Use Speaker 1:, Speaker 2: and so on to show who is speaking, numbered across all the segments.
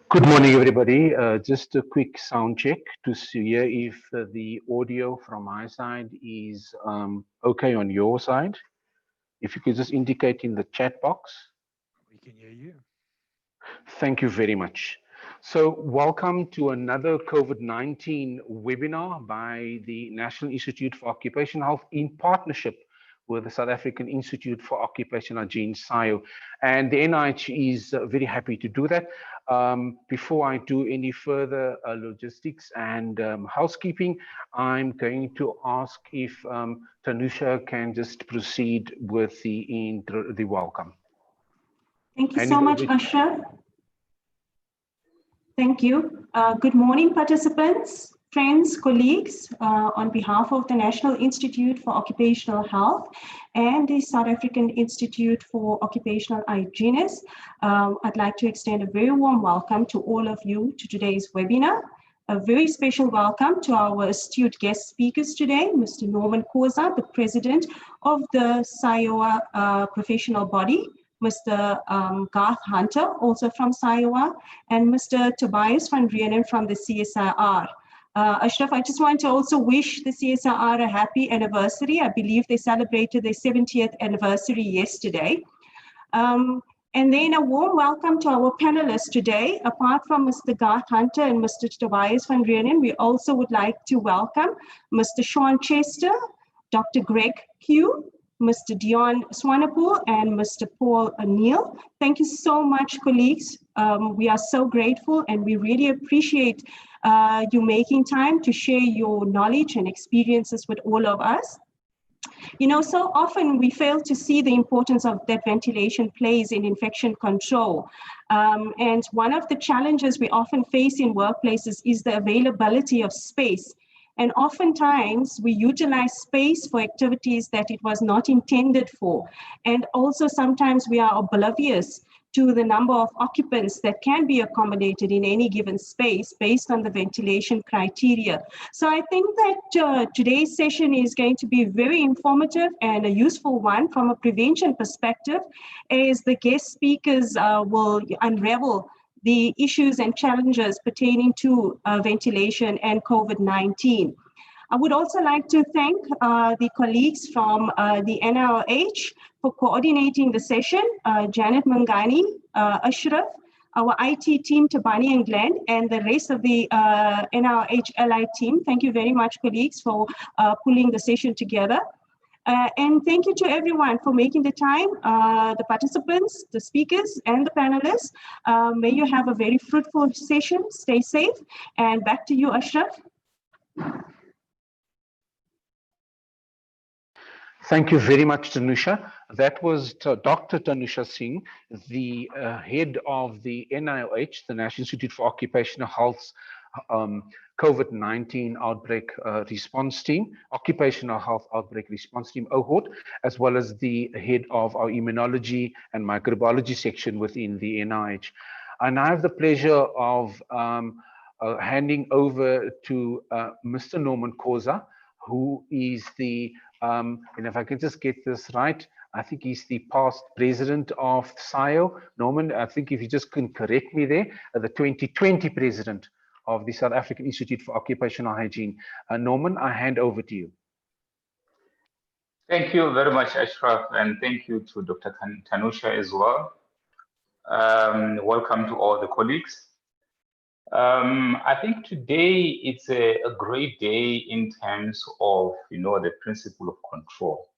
Speaker 1: Good morning, everybody. Just a quick sound check to see if the audio from my side is okay on your side. If you could just indicate in the chat box.
Speaker 2: We can hear you.
Speaker 1: Thank you very much. So welcome to another COVID-19 webinar by the National Institute for Occupational Health in partnership with the South African Institute for Occupational Hygiene, SAIOH. And the NIOH is very happy to do that. Before I do any further logistics and housekeeping, I'm going to ask if Tanusha can just proceed with the welcome.
Speaker 3: Thank you so much, ASHRAE. Thank you. Good morning, participants, friends, colleagues. On behalf of the National Institute for Occupational Health and the South African Institute for Occupational Hygienists, I'd like to extend a very warm welcome to all of you to today's webinar. A very special welcome to our astute guest speakers today, Mr. Norman Khoza, the President of the SAIOH professional body, Mr. Garth Hunter, also from SAIOH, and Mr. Tobias van Reenen from the CSIR. ASHRAE, I just want to also wish the CSIR a happy anniversary. I believe they celebrated their 70th anniversary yesterday. And then a warm welcome to our panelists today. Apart from Mr. Garth Hunter and Mr. Tobias van Reenen, we also would like to welcome Mr. Sean Chester, Dr. Greg Q, Mr. Dion Swanepoel, and Mr. Paul O'Neill. Thank you so much, colleagues. We are so grateful and we really appreciate you making time to share your knowledge and experiences with all of us. You know, so often we fail to see the importance of that ventilation plays in infection control. And one of the challenges we often face in workplaces is the availability of space. And oftentimes we utilize space for activities that it was not intended for. And also sometimes we are oblivious to the number of occupants that can be accommodated in any given space based on the ventilation criteria. So I think that today's session is going to be very informative and a useful one from a prevention perspective, as the guest speakers will unravel the issues and challenges pertaining to ventilation and COVID-19. I would also like to thank the colleagues from the NIOH for coordinating the session, Janet Mangani, ASHRAE, our IT team, Tabani and Glenn, and the rest of the NIOH LI team. Thank you very much, colleagues, for pulling the session together. And thank you to everyone for making the time, the participants, the speakers, and the panelists. May you have a very fruitful session. Stay safe. And back to you, ASHRAE.
Speaker 1: Thank you very much, Tanusha. That was Dr. Tanusha Singh, the head of the NIOH, the National Institute for Occupational Health's COVID-19 outbreak response team, Occupational Health Outbreak Response Team, OHOT, as well as the head of our immunology and microbiology section within the NIOH. And I have the pleasure of handing over to Mr. Norman Khoza, who is the, and if I can just get this right, I think he's the past president of SAIOH. Norman, I think if you just can correct me there, the 2020 president of the South African Institute for Occupational Hygiene. Norman, I hand over to you.
Speaker 4: Thank you very much, ASHRAE, and thank you to Dr. Tanusha as well. Welcome to all the colleagues. I think today it's a great day in terms of, the principle of control.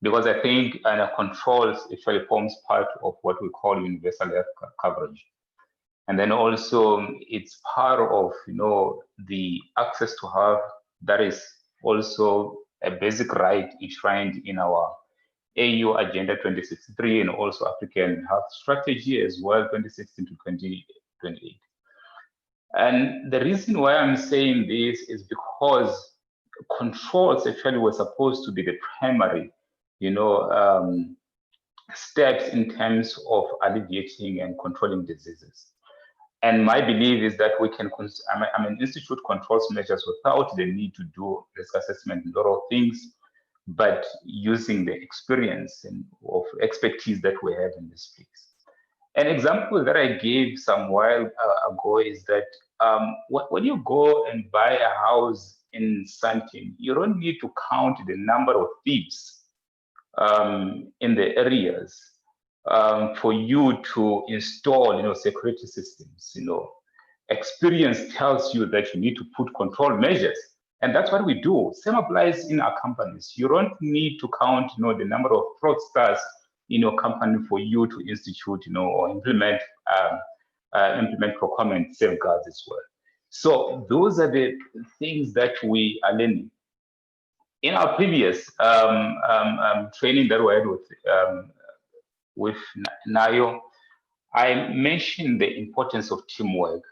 Speaker 4: Because I think controls actually forms part of what we call universal health coverage. And then also it's part of, the access to health that is also a basic right enshrined in our AU Agenda 2063 and also African Health Strategy as well, 2016 to 2028. And the reason why I'm saying this is because controls actually were supposed to be the primary, steps in terms of alleviating and controlling diseases. And my belief is that we can, institute controls measures without the need to do risk assessment and a lot of things, but using the experience and of expertise that we have in this place. An example that I gave some while ago is that when you go and buy a house in Sandton, you don't need to count the number of thieves in the areas for you to install, security systems. Experience tells you that you need to put control measures, and that's what we do. Same applies in our companies. You don't need to count, the number of fraudsters in your company for you to institute, or implement procurement safeguards as well. So those are the things that we are learning. In our previous training that we had with NIOH, I mentioned the importance of teamwork.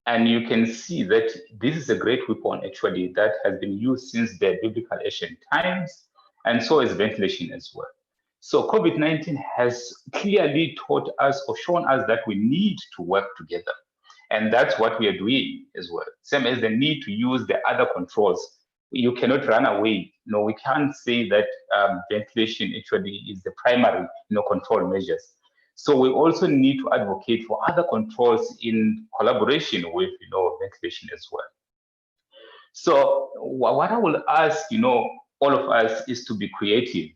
Speaker 4: And you can see that this is a great weapon, actually, that has been used since the biblical ancient times, and so is ventilation as well. So COVID-19 has clearly taught us or shown us that we need to work together. And that's what we are doing as well. Same as the need to use the other controls. You cannot run away. No, we can't say that ventilation actually is the primary control measures. So we also need to advocate for other controls in collaboration with ventilation as well. So what I will ask all of us is to be creative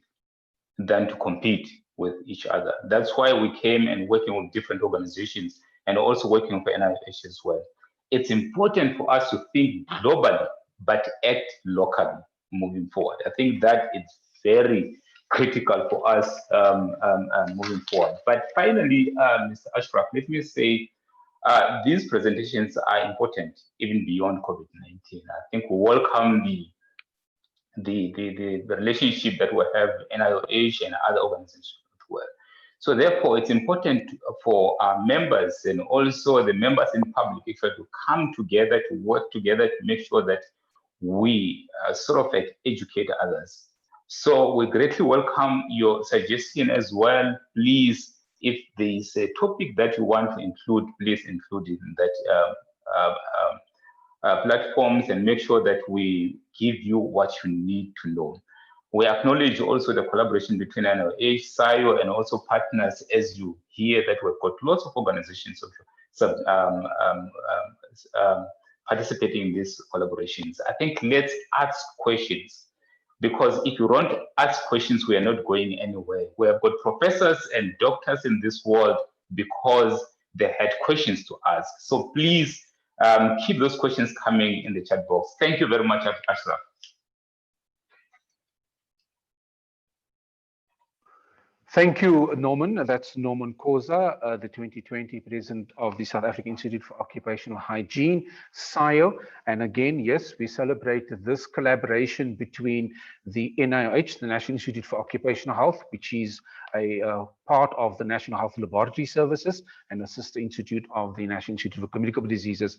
Speaker 4: than to compete with each other. That's why we came and working with different organizations and also working with NIOH as well. It's important for us to think globally but act locally moving forward. I think that is very critical for us moving forward. But finally, Mr. ASHRAE, let me say these presentations are important even beyond COVID-19. I think we welcome the relationship that we have with NIOH and other organizations as well. So therefore, it's important for our members and also the members in public to come together, to work together to make sure that we sort of educate others. So we greatly welcome your suggestion as well. Please, if there is a topic that you want to include, please include it in that platforms and make sure that we give you what you need to know. We acknowledge also the collaboration between NIOH, SAIOH, and also partners, as you hear that we've got lots of organizations participating in these collaborations. I think let's ask questions, because if you don't ask questions, we are not going anywhere. We have got professors and doctors in this world because they had questions to ask. So please keep those questions coming in the chat box. Thank you very much, ASHRAE.
Speaker 1: Thank you, Norman. That's Norman Koza, the 2020 president of the South African Institute for Occupational Hygiene, SAIOH. And again, yes, we celebrate this collaboration between the NIOH, the National Institute for Occupational Health, which is a part of the National Health Laboratory Services and a sister institute of the National Institute for Communicable Diseases.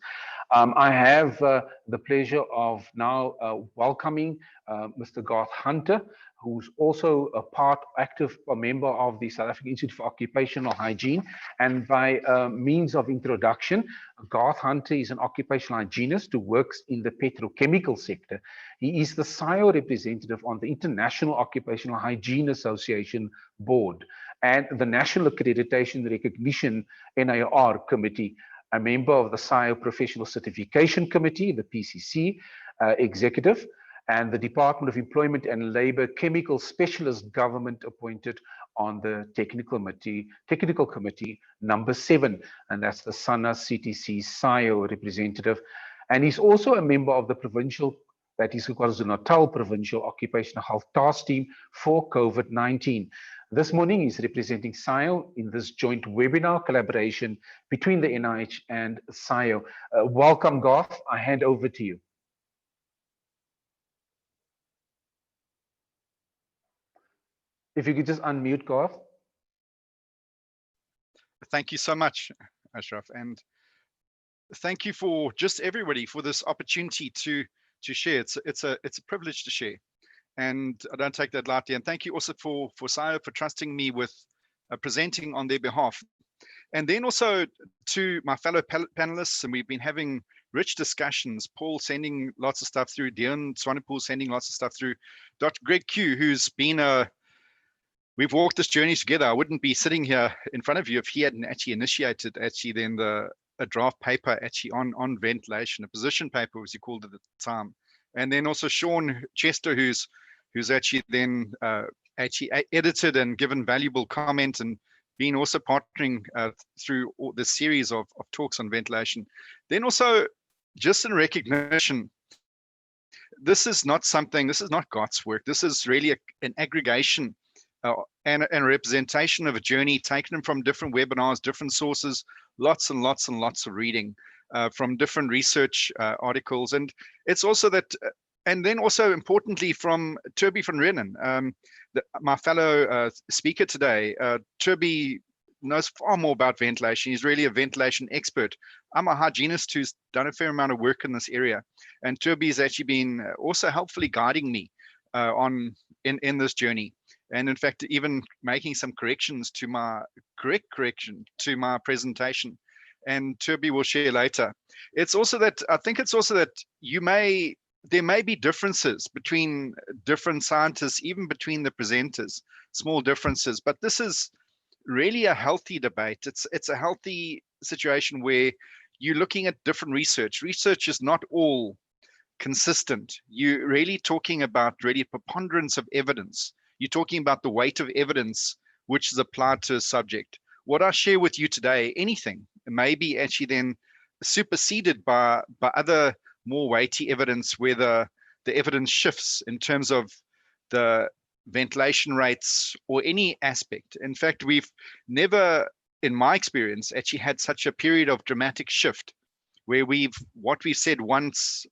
Speaker 1: I have the pleasure of now welcoming Mr. Garth Hunter, who's also a active member of the South African Institute for Occupational Hygiene. And by means of introduction, Garth Hunter is an occupational hygienist who works in the petrochemical sector. He is the SAIOH representative on the International Occupational Hygiene Association Board and the National Accreditation Recognition NIR Committee, a member of the SAIOH Professional Certification Committee, the PCC executive, and the Department of Employment and Labor Chemical Specialist Government appointed on the Technical Committee number 7, and that's the SANA CTC SAIOH representative. And he's also a member of the provincial, that is KwaZulu-Natal Provincial Occupational Health Task Team for COVID-19. This morning he's representing SAIOH in this joint webinar collaboration between the NIH and SAIOH. Welcome, Garth. I hand over to you. If you could just unmute, Garth.
Speaker 2: Thank you so much, ASHRAE, and thank you for just everybody for this opportunity to share. It's a privilege to share, and I don't take that lightly. And thank you also for SAIOH for trusting me with presenting on their behalf. And then also to my fellow panelists, and we've been having rich discussions. Paul sending lots of stuff through, Dion Swanepoel sending lots of stuff through, Dr. Greg Q, who's been a we've walked this journey together. I wouldn't be sitting here in front of you if he hadn't actually initiated then a draft paper actually on ventilation, a position paper as he called it at the time. And then also Sean Chester, who's actually then actually edited and given valuable comment and been also partnering through the series of talks on ventilation. Then also just in recognition, this is not Garth's work. This is really an aggregation and a representation of a journey taken from different webinars, different sources, lots and lots and lots of reading from different research articles. And it's also that, and then also importantly from Toby van Reenen, my fellow speaker today. Toby knows far more about ventilation. He's really a ventilation expert. I'm a hygienist who's done a fair amount of work in this area. And Toby's actually been also helpfully guiding me in this journey. And in fact, even making some corrections to my correction to my presentation. And Toby will share later. It's also that, I think it's also that there may be differences between different scientists, even between the presenters, small differences, but this is really a healthy debate. It's a healthy situation where you're looking at different research. Research is not all consistent. You're really talking about really preponderance of evidence. You're talking about the weight of evidence which is applied to a subject. What I share with you today, anything, may be actually then superseded by other more weighty evidence where the evidence shifts in terms of the ventilation rates or any aspect. In fact, we've never, in my experience, actually had such a period of dramatic shift where what we've said once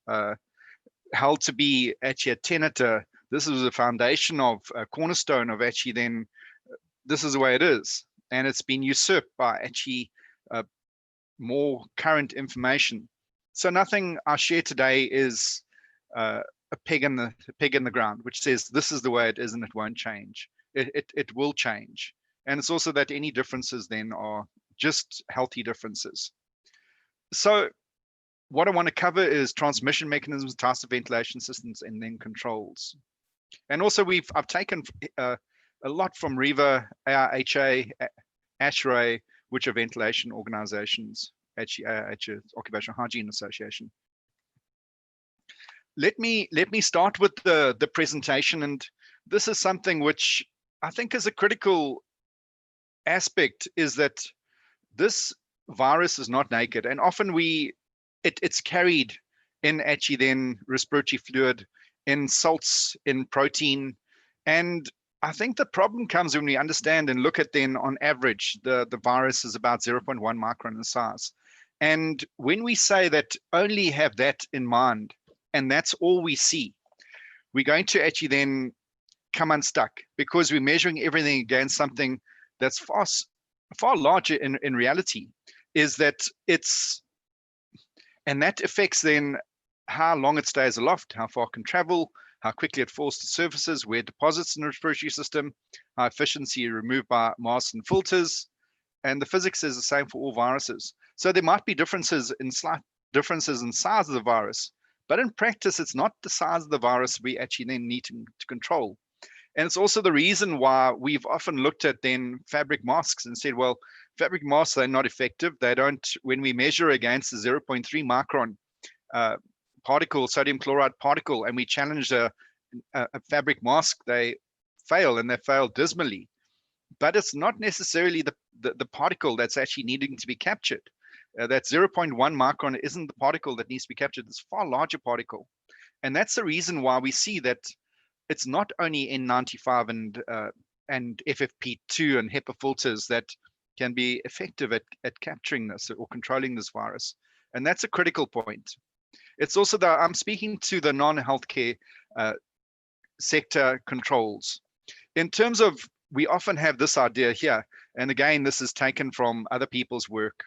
Speaker 2: held to be actually a tenet, this is a foundation of a cornerstone of actually then, this is the way it is. And it's been usurped by actually more current information. So nothing I share today is a peg in the ground, which says this is the way it is and it won't change. It will change. And it's also that any differences then are just healthy differences. So what I want to cover is transmission mechanisms, types of ventilation systems, and then controls. And also I've taken a lot from REVA, AIHA, ASHRAE, which are ventilation organizations, actually AIHA, Occupational Hygiene Association. Let me start with the presentation, and this is something which I think is a critical aspect, is that this virus is not naked, and often it's carried in actually then respiratory fluid, in salts, in protein, and I think the problem comes when we understand and look at then on average the virus is about 0.1 micron in size, and when we say that only have that in mind and that's all we see, we're going to actually then come unstuck because we're measuring everything against something that's far larger in reality, is that and that affects then how long it stays aloft, how far it can travel, how quickly it falls to surfaces, where it deposits in the respiratory system, how efficiency removed by masks and filters, and the physics is the same for all viruses. So there might be slight differences in size of the virus, but in practice, it's not the size of the virus we actually then need to control. And it's also the reason why we've often looked at then fabric masks and said, well, fabric masks, they're not effective. They don't, when we measure against the 0.3 micron particle, sodium chloride particle, and we challenge a fabric mask, they fail, and they fail dismally. But it's not necessarily the particle that's actually needing to be captured. That 0.1 micron isn't the particle that needs to be captured. It's a far larger particle. And that's the reason why we see that it's not only N95 and FFP2 and HEPA filters that can be effective at capturing this or controlling this virus. And that's a critical point. It's also that I'm speaking to the non-healthcare sector controls. In terms of, we often have this idea here, and again, this is taken from other people's work,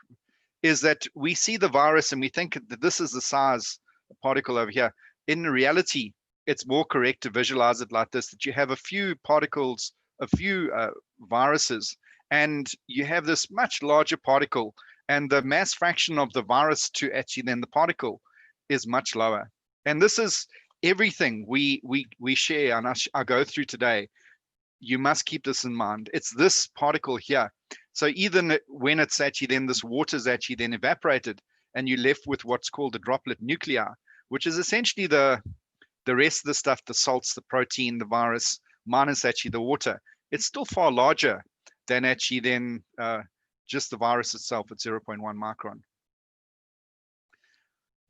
Speaker 2: is that we see the virus and we think that this is the size particle over here. In reality, it's more correct to visualize it like this, that you have a few particles, a few viruses, and you have this much larger particle, and the mass fraction of the virus to actually then the particle is much lower. And this is everything we share and I go through today you must keep this in mind. It's this particle here. So even when it's actually then this water is actually then evaporated, and you're left with what's called the droplet nuclei, which is essentially the rest of the stuff, the salts, the protein, the virus, minus actually the water. It's still far larger than actually then just the virus itself at 0.1 micron.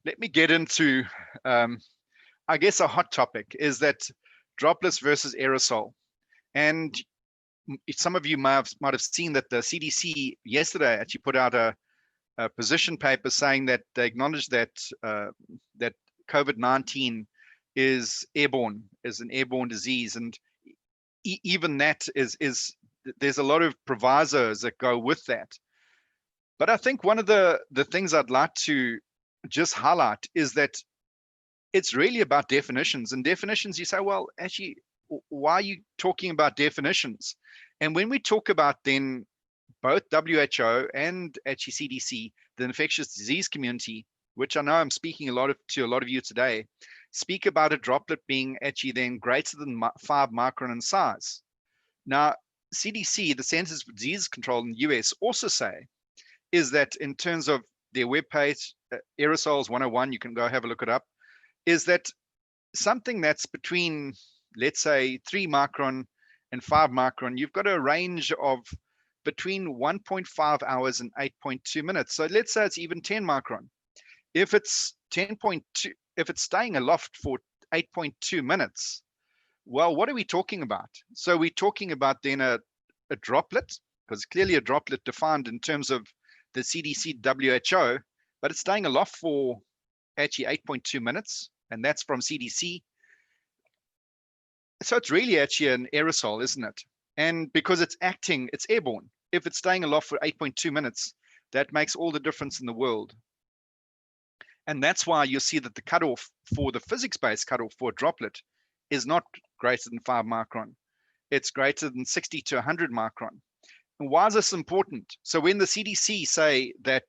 Speaker 2: Let me get into, I guess, a hot topic is that droplets versus aerosol. And some of you might have seen that the CDC yesterday actually put out a position paper saying that they acknowledge that that COVID-19 is airborne, is an airborne disease, and even that is there's a lot of provisos that go with that. But I think one of the things I'd like to just highlight is that it's really about definitions. And definitions, you say, well, actually, why are you talking about definitions? And when we talk about then both WHO and actually CDC, the infectious disease community, which I know I'm speaking to a lot of you today, speak about a droplet being actually then greater than 5 micron in size. Now, CDC, the Centers for Disease Control in the US, also say is that in terms of their webpage, Aerosols 101, you can go have a look it up, is that something that's between, let's say, 3 micron and 5 micron, you've got a range of between 1.5 hours and 8.2 minutes. So let's say it's even 10 micron. If it's 10.2, if it's staying aloft for 8.2 minutes, well, what are we talking about? So we're talking about then a droplet, because clearly a droplet defined in terms of the CDC WHO, but it's staying aloft for actually 8.2 minutes, and that's from CDC. So it's really actually an aerosol, isn't it? And because it's acting, it's airborne. If it's staying aloft for 8.2 minutes, that makes all the difference in the world. And that's why you'll see that the cutoff for the physics-based cutoff for a droplet is not greater than 5 micron. It's greater than 60 to 100 micron. And why is this important? So when the CDC say that,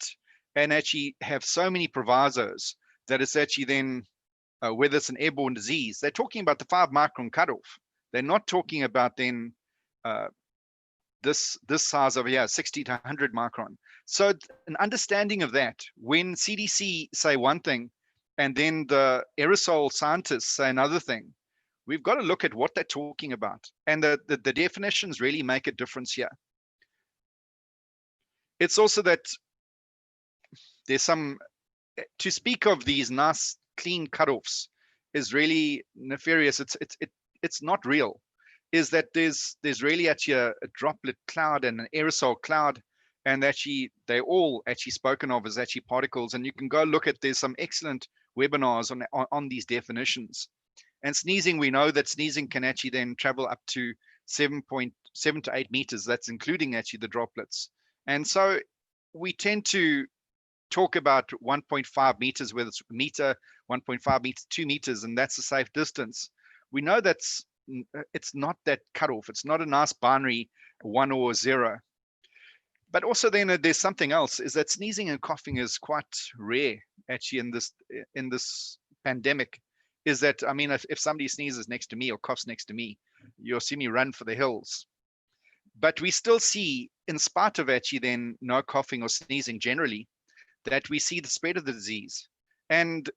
Speaker 2: and actually have so many provisos, that it's actually then, whether it's an airborne disease, they're talking about the 5 micron cutoff. They're not talking about then this size over here, 60 to 100 micron. So an understanding of that, when CDC say one thing, and then the aerosol scientists say another thing, we've got to look at what they're talking about. And the definitions really make a difference here. It's also that there's some, to speak of these nice clean cutoffs is really nefarious. It's not real. Is that there's really actually a droplet cloud and an aerosol cloud, and actually they're all actually spoken of as actually particles. And you can go look at, there's some excellent webinars on these definitions. And sneezing, we know that sneezing can actually then travel up to 7.7 to 8 meters. That's including actually the droplets. And so we tend to talk about 1.5 meters, whether it's a meter, 1.5 meters, 2 meters, and that's a safe distance. We know it's not that cutoff. It's not a nice binary 1 or 0. But also then there's something else, is that sneezing and coughing is quite rare actually in this pandemic. Is that, I mean, if somebody sneezes next to me or coughs next to me, you'll see me run for the hills. But we still see, in spite of actually then no coughing or sneezing generally, that we see the spread of the disease. And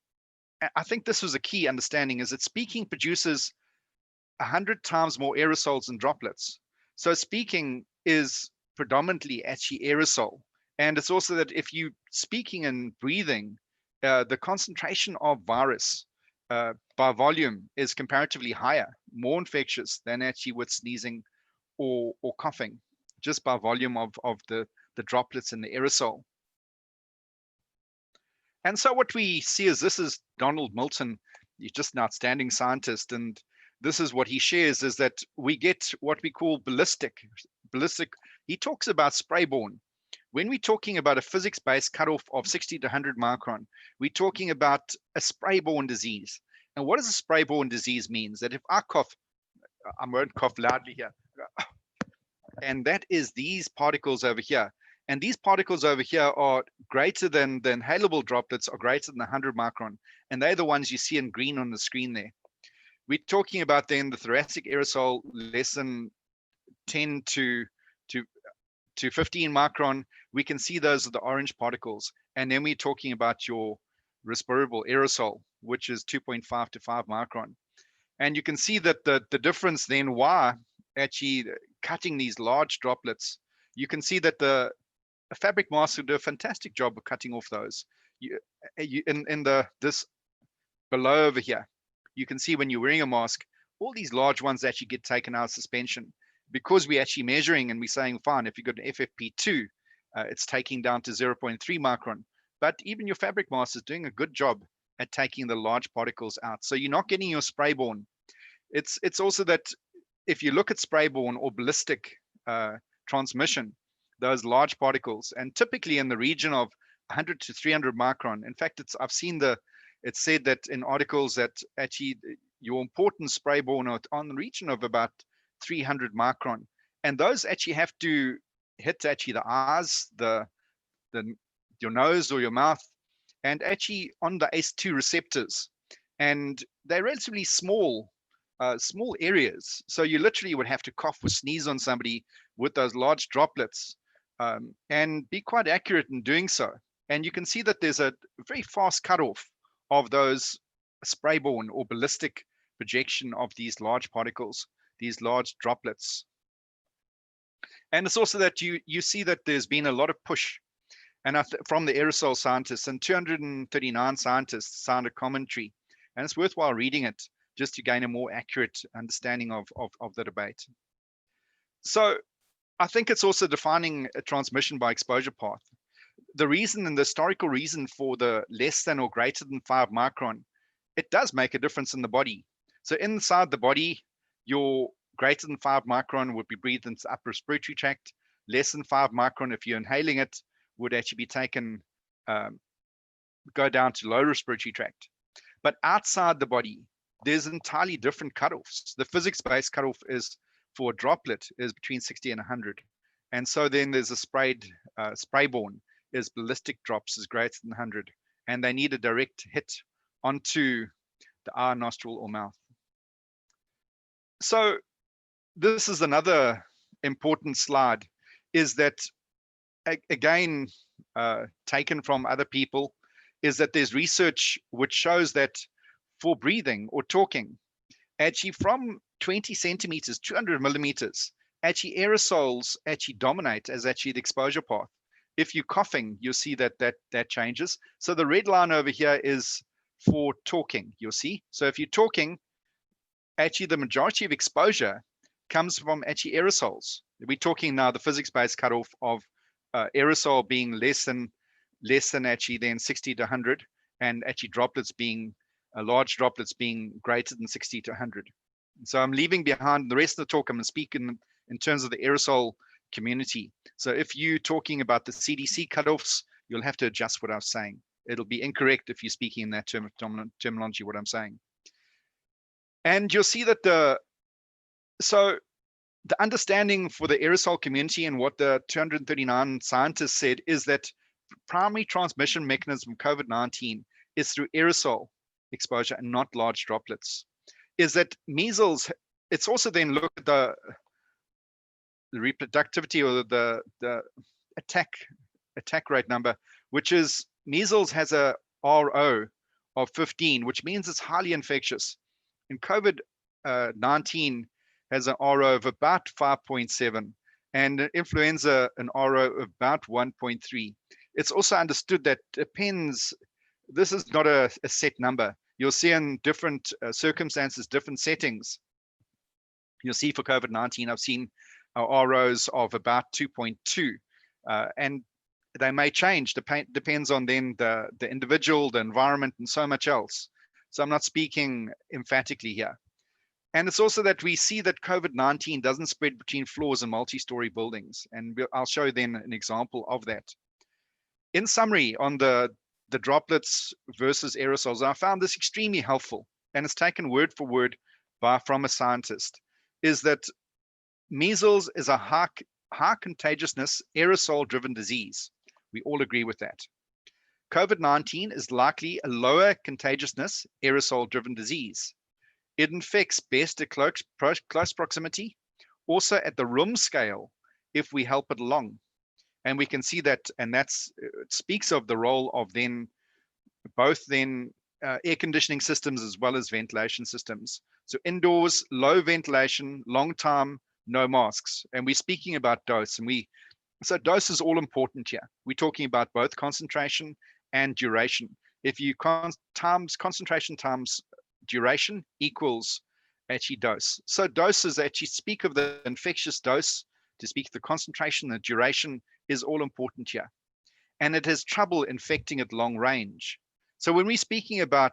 Speaker 2: I think this was a key understanding, is that speaking produces 100 times more aerosols than droplets. So speaking is predominantly actually aerosol. And it's also that if you speaking and breathing, the concentration of virus by volume is comparatively higher, more infectious than actually with sneezing or coughing, just by volume of the droplets in the aerosol. And so what we see is, this is Donald Milton. He's just an outstanding scientist, and this is what he shares, is that we get what we call ballistic. He talks about sprayborne. When we're talking about a physics-based cutoff of 60 to 100 micron, we're talking about a sprayborne disease. And what does a sprayborne disease means? That if I cough, I won't cough loudly here, and that is these particles over here. And these particles over here are greater than the inhalable droplets, are greater than 100 micron. And they're the ones you see in green on the screen there. We're talking about then the thoracic aerosol less than 10 to 15 micron, we can see those are the orange particles. And then we're talking about your respirable aerosol, which is 2.5 to 5 micron. And you can see that the difference then, why actually cutting these large droplets, you can see that the fabric masks will do a fantastic job of cutting off those. This below over here, you can see when you're wearing a mask, all these large ones actually get taken out of suspension, because we're actually measuring and we're saying, fine, if you've got an FFP2, it's taking down to 0.3 micron. But even your fabric mask is doing a good job at taking the large particles out. So you're not getting your sprayborne. It's also that if you look at sprayborne or ballistic transmission, those large particles, and typically in the region of 100 to 300 micron. In fact, I've seen it's said that in articles that actually your important sprayborne are on the region of about 300 micron, and those actually have to hit actually the eyes, your nose or your mouth, and actually on the ACE2 receptors, and they're relatively small areas. So you literally would have to cough or sneeze on somebody with those large droplets, and be quite accurate in doing so. And you can see that there's a very fast cutoff of those sprayborne or ballistic projection of these large particles, these large droplets. And it's also that you see that there's been a lot of push, and from the aerosol scientists, and 239 scientists signed a commentary, and it's worthwhile reading it just to gain a more accurate understanding of the debate. So I think it's also defining a transmission by exposure path. The reason and the historical reason for the less than or greater than 5 micron, it does make a difference in the body. So inside the body, your greater than 5 micron would be breathed into the upper respiratory tract. Less than 5 micron, if you're inhaling it, would actually be taken, go down to lower respiratory tract. But outside the body, there's entirely different cutoffs. The physics-based cutoff is for a droplet is between 60 and 100. And so then there's a sprayborne is ballistic drops is greater than 100. And they need a direct hit onto the eye, nostril, or mouth. So this is another important slide, is that, again, taken from other people, is that there's research which shows that for breathing or talking, actually from 20 centimeters, 200 millimeters, actually aerosols actually dominate as actually the exposure path. If you're coughing, you'll see that changes. So the red line over here is for talking, you'll see. So if you're talking, actually the majority of exposure comes from actually aerosols. We're talking now the physics-based cutoff of aerosol being less than actually then 60 to 100, and actually droplets being large droplets being greater than 60 to 100. So I'm leaving behind the rest of the talk. I'm speaking in terms of the aerosol community. So if you're talking about the CDC cutoffs, you'll have to adjust what I was saying. It'll be incorrect if you're speaking in that terminology, what I'm saying. And you'll see that the understanding for the aerosol community and what the 239 scientists said is that primary transmission mechanism of COVID-19 is through aerosol exposure and not large droplets. Is that measles, it's also then look at the reproductivity or the attack rate number, which is measles has a RO of 15, which means it's highly infectious. And COVID-19 has an RO of about 5.7, and influenza an RO of about 1.3. It's also understood that depends, this is not a set number. You'll see in different circumstances, different settings. You'll see for COVID-19, I've seen ROs of about 2.2, and they may change, depends on then the individual, the environment, and so much else. So I'm not speaking emphatically here. And it's also that we see that COVID-19 doesn't spread between floors and multi-story buildings. And I'll show you then an example of that. In summary, on the droplets versus aerosols, I found this extremely helpful, and it's taken word for word from a scientist, is that measles is a high contagiousness aerosol-driven disease. We all agree with that. COVID-19 is likely a lower contagiousness aerosol-driven disease. It infects best at close proximity also at the room scale if we help it along. And we can see that, and that's it speaks of the role of then both air conditioning systems as well as ventilation systems. So indoors, low ventilation, long time, no masks. And we're speaking about dose, and so dose is all important here. We're talking about both concentration and duration. If you concentration times duration equals actually dose. So doses actually speak of the infectious dose, to speak the concentration, the duration is all important here. And it has trouble infecting at long range. So when we're speaking about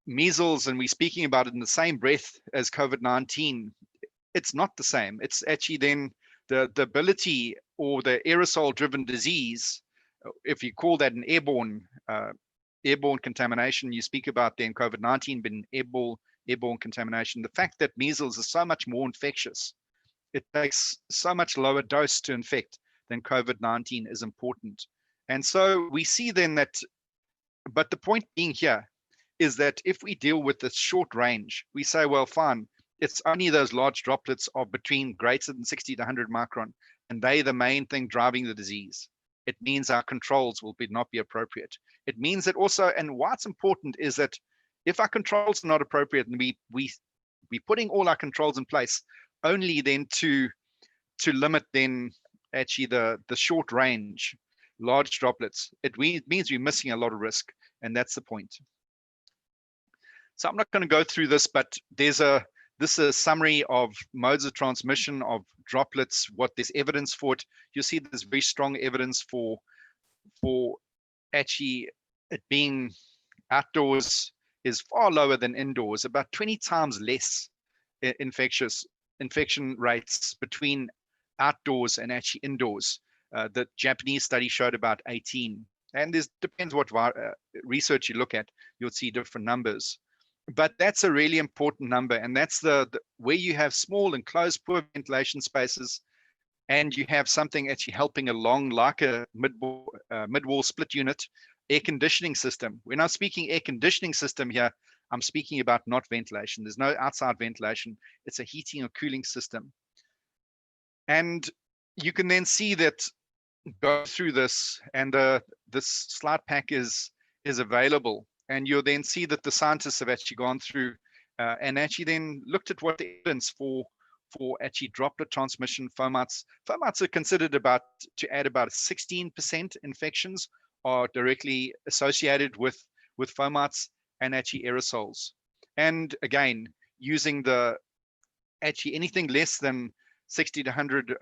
Speaker 2: measles and we're speaking about it in the same breath as COVID-19, it's not the same. It's actually then the ability, or the aerosol driven disease, if you call that an airborne contamination, you speak about then COVID-19 being airborne contamination. The fact that measles is so much more infectious, it takes so much lower dose to infect than COVID-19 is important. And so we see then that, but the point being here is that if we deal with this short range, we say, well, fine, it's only those large droplets of between greater than 60 to 100 micron, and they the main thing driving the disease. It means our controls will not be appropriate. It means that also, and why it's important is that if our controls are not appropriate, and we putting all our controls in place only then to limit then actually the short range large droplets, it means we're missing a lot of risk, and that's the point. So I'm not going to go through this, but this is a summary of modes of transmission of droplets, what there's evidence for it. You see there's very strong evidence for actually it being outdoors is far lower than indoors, about 20 times less infection rates between outdoors and actually indoors. The Japanese study showed about 18, and this depends what research you look at, you'll see different numbers. But that's a really important number, and that's the where you have small enclosed poor ventilation spaces, and you have something actually helping along like a mid-wall split unit air conditioning system. When I'm speaking air conditioning system here, I'm speaking about not ventilation. There's no outside ventilation. It's a heating or cooling system. And you can then see that, go through this, and this slide pack is available. And you'll then see that the scientists have actually gone through and actually then looked at what the evidence for actually droplet transmission fomites. Fomites are considered to add about 16% infections are directly associated with fomites and actually aerosols. And again, using actually anything less than 60 to 100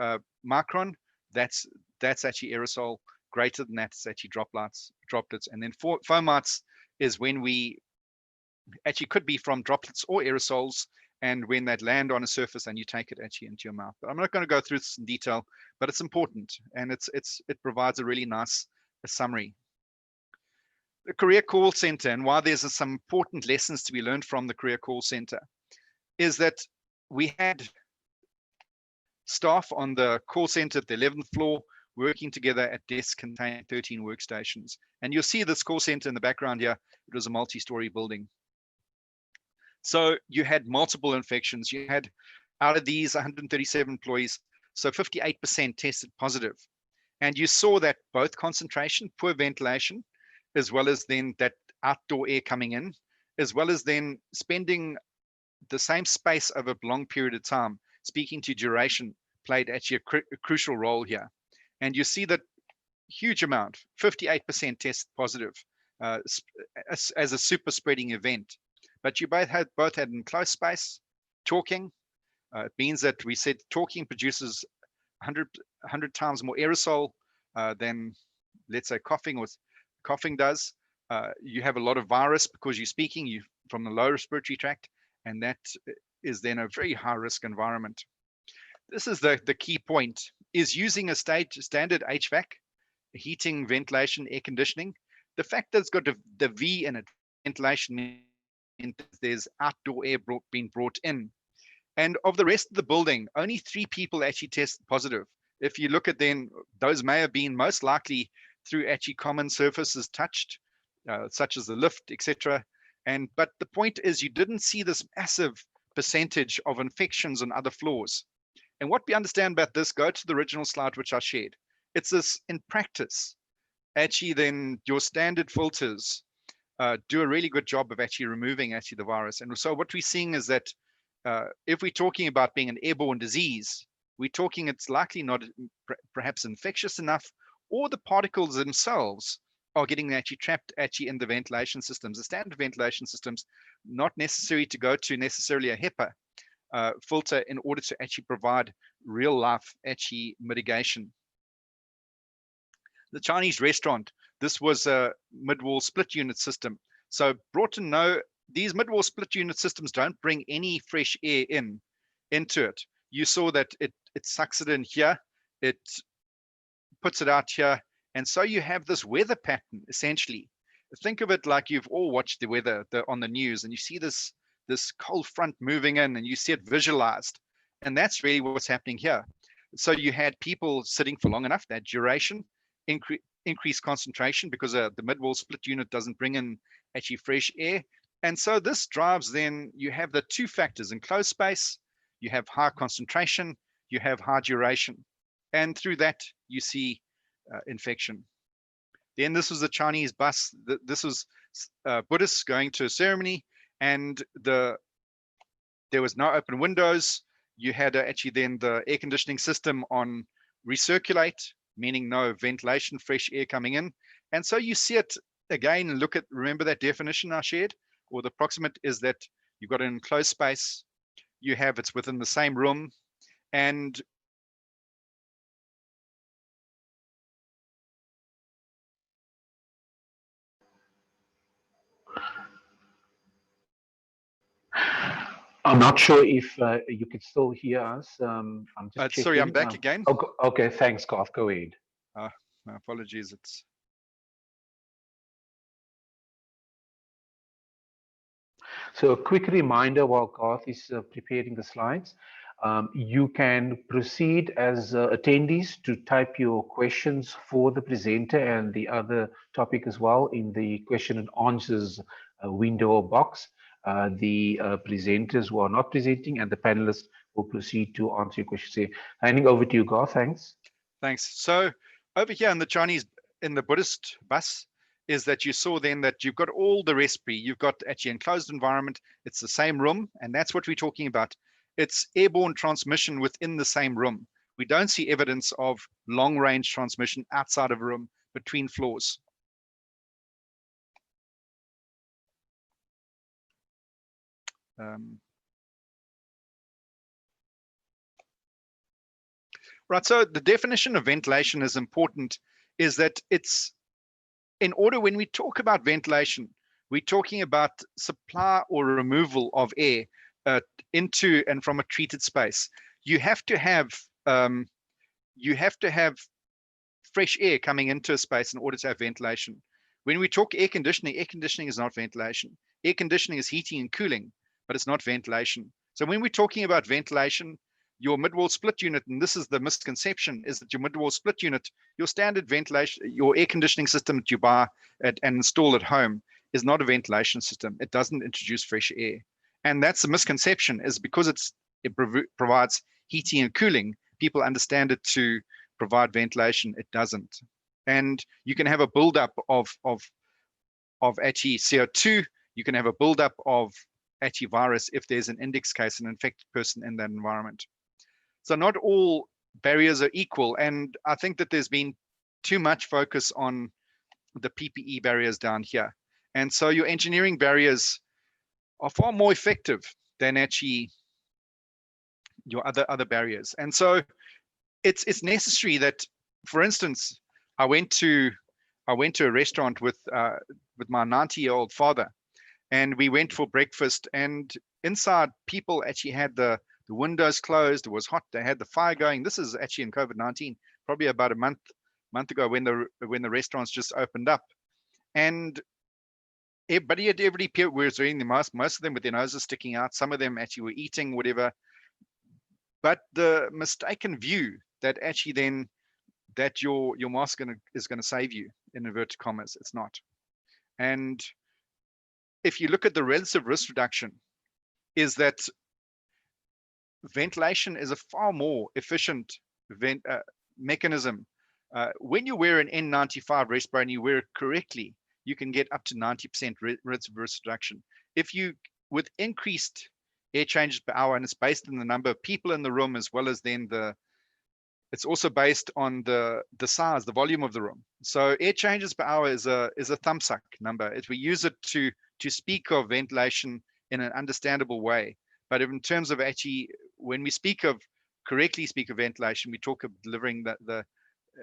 Speaker 2: micron, that's actually aerosol. Greater than that, it's actually droplets. And then fomites is when we actually could be from droplets or aerosols, and when that land on a surface and you take it actually into your mouth. But I'm not going to go through this in detail, but it's important, and it provides a really nice summary. The career call center, and why there's some important lessons to be learned from the career call center, is that we had staff on the call center at the 11th floor working together at desks containing 13 workstations. And you'll see this call center in the background here. It was a multi-story building. So you had multiple infections. You had, out of these 137 employees, so 58% tested positive. And you saw that both concentration, poor ventilation, as well as then that outdoor air coming in, as well as then spending the same space over a long period of time, speaking to duration, played actually a crucial role here. And you see that huge amount, 58% test positive as a super spreading event. But you both had enclosed space, talking. It means that we said talking produces 100 times more aerosol than, let's say, coughing does. You have a lot of virus because you're speaking from the lower respiratory tract, and that is then a very high risk environment. This is the key point, is using a standard HVAC, heating, ventilation, air conditioning. The fact that it's got the V in it, ventilation, there's outdoor air being brought in. And of the rest of the building, only 3 people actually tested positive. If you look at then, those may have been most likely through actually common surfaces touched, such as the lift, etc. But the point is, you didn't see this massive percentage of infections on other floors. And what we understand about this, go to the original slide which I shared. It's this in practice. Actually, then your standard filters do a really good job of actually removing actually the virus. And so what we're seeing is that if we're talking about being an airborne disease, we're talking it's likely not perhaps infectious enough, or the particles themselves are getting actually trapped actually in the ventilation systems. The standard ventilation systems, not necessary to go to necessarily a HEPA filter in order to actually provide real life actually mitigation. The Chinese restaurant, this was a mid-wall split unit system. So brought to know these mid-wall split unit systems don't bring any fresh air into it. You saw that it sucks it in here, it puts it out here, and so you have this weather pattern essentially. Think of it like you've all watched the weather on the news, and you see this cold front moving in, and you see it visualized, and that's really what's happening here. So you had people sitting for long enough, that duration, increased concentration, because the mid-wall split unit doesn't bring in actually fresh air. And so this drives, then you have the two factors: in closed space, you have high concentration, you have high duration, and through that you see infection. Then this was the Chinese bus. This was Buddhists going to a ceremony, and there was no open windows. You had actually then the air conditioning system on recirculate, meaning no ventilation, fresh air coming in. And so you see it again, and remember that definition I shared, or the proximate is that you've got an enclosed space, it's within the same room, and
Speaker 1: I'm not sure if you could still hear us. I'm just checking.
Speaker 2: Sorry, I'm back again.
Speaker 1: Okay, thanks, Garth. Go ahead.
Speaker 2: My apologies.
Speaker 1: So a quick reminder while Garth is preparing the slides, you can proceed as attendees to type your questions for the presenter and the other topic as well in the question and answers window or box. The presenters who are not presenting and the panelists will proceed to answer your questions. Handing over to you, Garth. Thanks.
Speaker 2: Thanks. So over here in the Buddhist bus, is that you saw then that you've got all the recipe. You've got actually enclosed environment. It's the same room, and that's what we're talking about. It's airborne transmission within the same room. We don't see evidence of long-range transmission outside of a room between floors. Right, so the definition of ventilation is important, is that it's in order, when we talk about ventilation, we're talking about supply or removal of air into and from a treated space. You have to have fresh air coming into a space in order to have ventilation. When we talk air conditioning is not ventilation. Air conditioning is heating and cooling, but it's not ventilation. So when we're talking about ventilation, your mid-wall split unit, and this is the misconception, is that your mid-wall split unit, your standard ventilation, your air conditioning system that you buy and install at home is not a ventilation system. It doesn't introduce fresh air. And that's the misconception, is because it provides heating and cooling, people understand it to provide ventilation. It doesn't. And you can have a buildup of actually CO2. You can have a buildup of actually virus if there's an index case, an infected person in that environment. So not all barriers are equal, and I think that there's been too much focus on the PPE barriers down here. And so your engineering barriers are far more effective than actually your other barriers. And so it's necessary that, for instance, I went to a restaurant with my 90-year-old father, and we went for breakfast, and inside people actually had the windows closed. It was hot. They had the fire going. This is actually in COVID-19, probably about a month ago when the restaurants just opened up. And everybody was wearing the mask, most of them with their noses sticking out. Some of them actually were eating, whatever. But the mistaken view that actually then that your mask is gonna save you, in inverted commas, it's not. And if you look at the relative risk reduction, is that ventilation is a far more efficient mechanism. When you wear an N95 respirator and you wear it correctly, you can get up to 90% risk reduction. If you, with increased air changes per hour, and it's based on the number of people in the room, as well as then it's also based on the size, the volume of the room. So air changes per hour is a thumbsuck number. We use it to speak of ventilation in an understandable way. But in terms of actually, when we correctly speak of ventilation, we talk of delivering the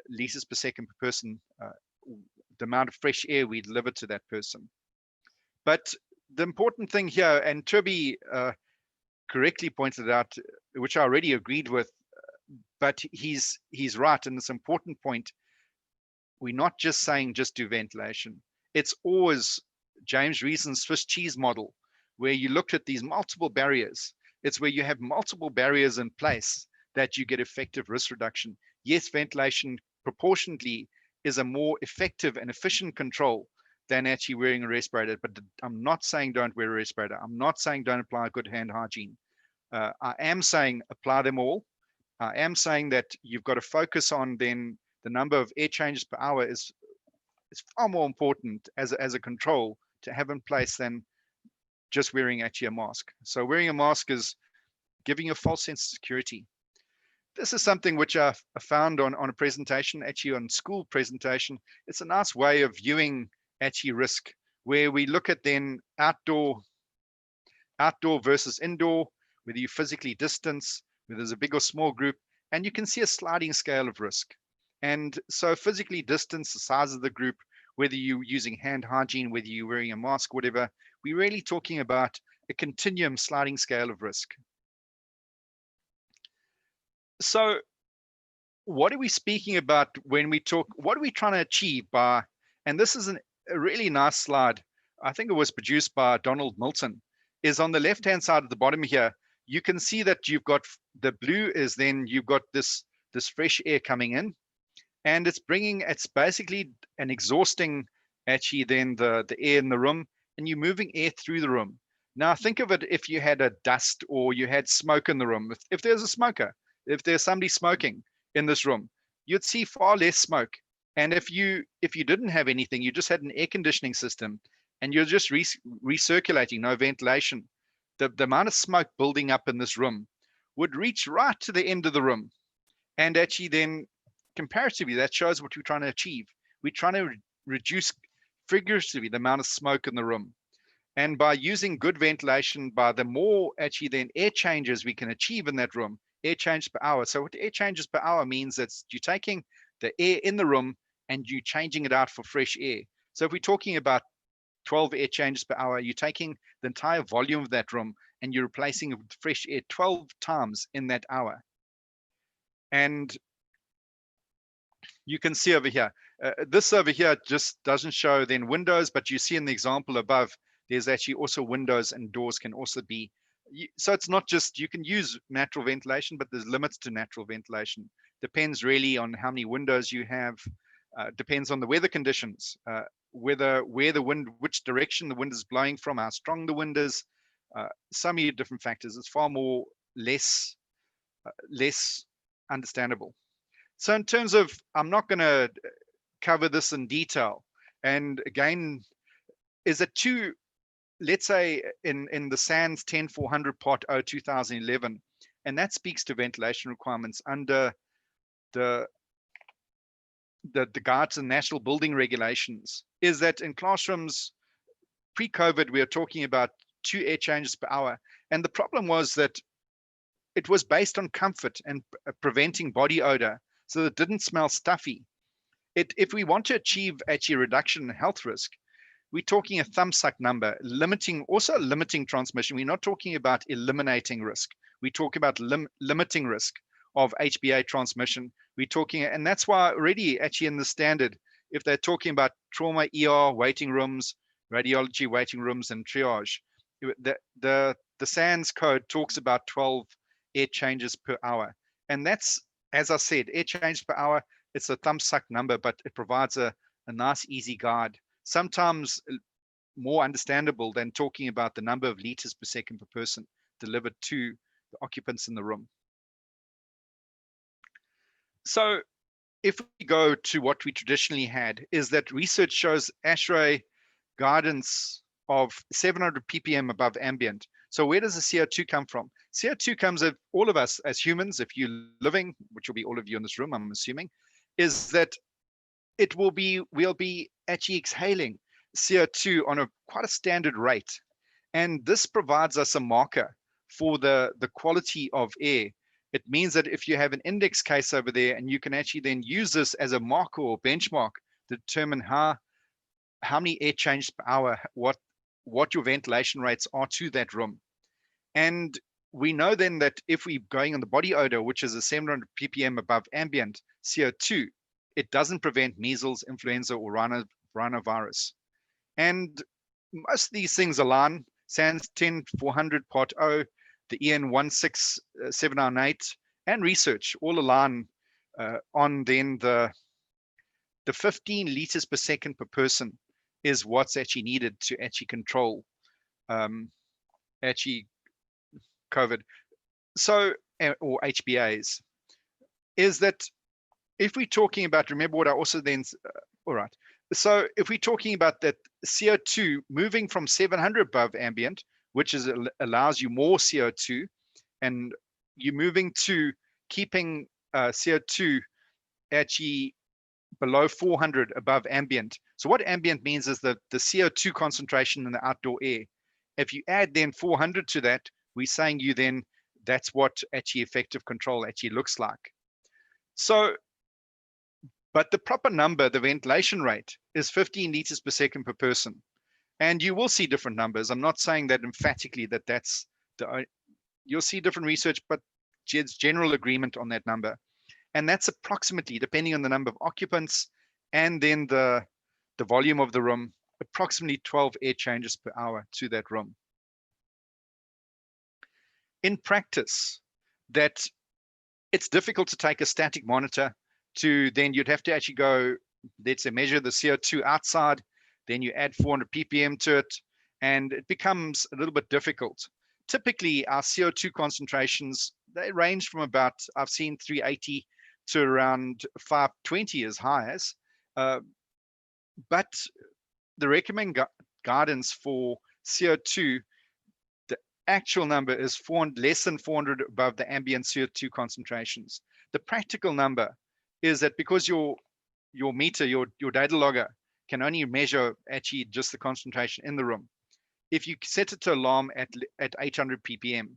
Speaker 2: liters per second per person, the amount of fresh air we deliver to that person. But the important thing here, and Toby correctly pointed out, which I already agreed with, but he's right, and it's an important point. We're not just saying just do ventilation. It's always James Reeson's Swiss cheese model, where you looked at these multiple barriers. It's where you have multiple barriers in place that you get effective risk reduction. Yes, ventilation proportionately is a more effective and efficient control than actually wearing a respirator. But I'm not saying don't wear a respirator. I'm not saying don't apply good hand hygiene. I am saying apply them all. I am saying that you've got to focus on then the number of air changes per hour is far more important as a control to have in place than just wearing actually a mask. So wearing a mask is giving you a false sense of security. This is something which I found on a presentation, actually on school presentation. It's a nice way of viewing actually risk, where we look at then outdoor versus indoor, whether you physically distance, whether there's a big or small group, and you can see a sliding scale of risk. And so physically distance, the size of the group, whether you're using hand hygiene, whether you're wearing a mask, whatever, we're really talking about a continuum sliding scale of risk. So what are we speaking about when we talk, what are we trying to achieve by, and this is a really nice slide, I think it was produced by Donald Milton, is on the left-hand side at the bottom here, you can see that you've got the blue is then you've got this fresh air coming in, and it's basically an exhausting actually then the air in the room, and you're moving air through the room. Now think of it if you had a dust or you had smoke in the room. If there's a smoker, if there's somebody smoking in this room, you'd see far less smoke. And if you didn't have anything, you just had an air conditioning system and you're just recirculating, no ventilation, the amount of smoke building up in this room would reach right to the end of the room. And actually then comparatively, that shows what we're trying to achieve. We're trying to reduce figuratively the amount of smoke in the room. And by using good ventilation, by the more actually then air changes we can achieve in that room, air changes per hour. So what air changes per hour means that you're taking the air in the room and you're changing it out for fresh air. So if we're talking about 12 air changes per hour, you're taking the entire volume of that room and you're replacing it with fresh air 12 times in that hour. And you can see over here, this over here just doesn't show then windows, but you see in the example above, there's actually also windows and doors can also be. So it's not just, you can use natural ventilation, but there's limits to natural ventilation. Depends really on how many windows you have, depends on the weather conditions, where the wind, which direction the wind is blowing from, how strong the wind is, so many different factors. It's far more less understandable. So in terms of, I'm not going to cover this in detail. And again, is it two, let's say in the SANS 10400 Part O 2011, and that speaks to ventilation requirements under the guides and national building regulations, is that in classrooms pre-COVID, we are talking about 2 air changes per hour. And the problem was that it was based on comfort and preventing body odor, so that it didn't smell stuffy. If we want to achieve actually a reduction in health risk, we're talking a thumbsuck number, limiting transmission. We're not talking about eliminating risk. We talk about limiting risk of HBA transmission. We're talking, and that's why already actually in the standard, if they're talking about trauma ER waiting rooms, radiology waiting rooms, and triage, the SANS code talks about 12 air changes per hour. And that's, as I said, air changes per hour, it's a thumbsuck number, but it provides a nice, easy guide. Sometimes more understandable than talking about the number of liters per second per person delivered to the occupants in the room. So if we go to what we traditionally had, is that research shows ASHRAE guidance of 700 ppm above ambient. So where does the CO2 come from? CO2 comes of all of us as humans, if you're living, which will be all of you in this room, I'm assuming, is that we'll be actually exhaling CO2 on a quite a standard rate. And this provides us a marker for the quality of air. It means that if you have an index case over there, and you can actually then use this as a marker or benchmark to determine how many air changes per hour, what your ventilation rates are to that room. And we know then that if we're going on the body odor, which is a 700 ppm above ambient CO2, it doesn't prevent measles, influenza, or rhinovirus. And most of these things align. SANS 10400 Part O, the EN 16798, and research all align on then the 15 liters per second per person is what's actually needed to actually control actually COVID. So, or HBAs, is that if we're talking about, remember what I also then, all right. So if we're talking about that CO2 moving from 700 above ambient, which is allows you more CO2, and you're moving to keeping CO2 actually below 400 above ambient. So what ambient means is that the CO2 concentration in the outdoor air. If you add then 400 to that, we're saying you then that's what actually effective control actually looks like. So, but the proper number, the ventilation rate, is 15 liters per second per person. And you will see different numbers. I'm not saying that emphatically that that's the, you'll see different research, but there's general agreement on that number. And that's approximately, depending on the number of occupants and then the volume of the room, approximately 12 air changes per hour to that room. In practice, that it's difficult to take a static monitor to then you'd have to actually go, let's say, measure the CO2 outside, then you add 400 ppm to it, and it becomes a little bit difficult. Typically, our CO2 concentrations, they range from about, I've seen 380 to around 520 as high as, but the recommended guidance for CO2, the actual number is less than 400 above the ambient CO2 concentrations. The practical number is that because your meter, your data logger can only measure actually just the concentration in the room. If you set it to alarm at 800 ppm,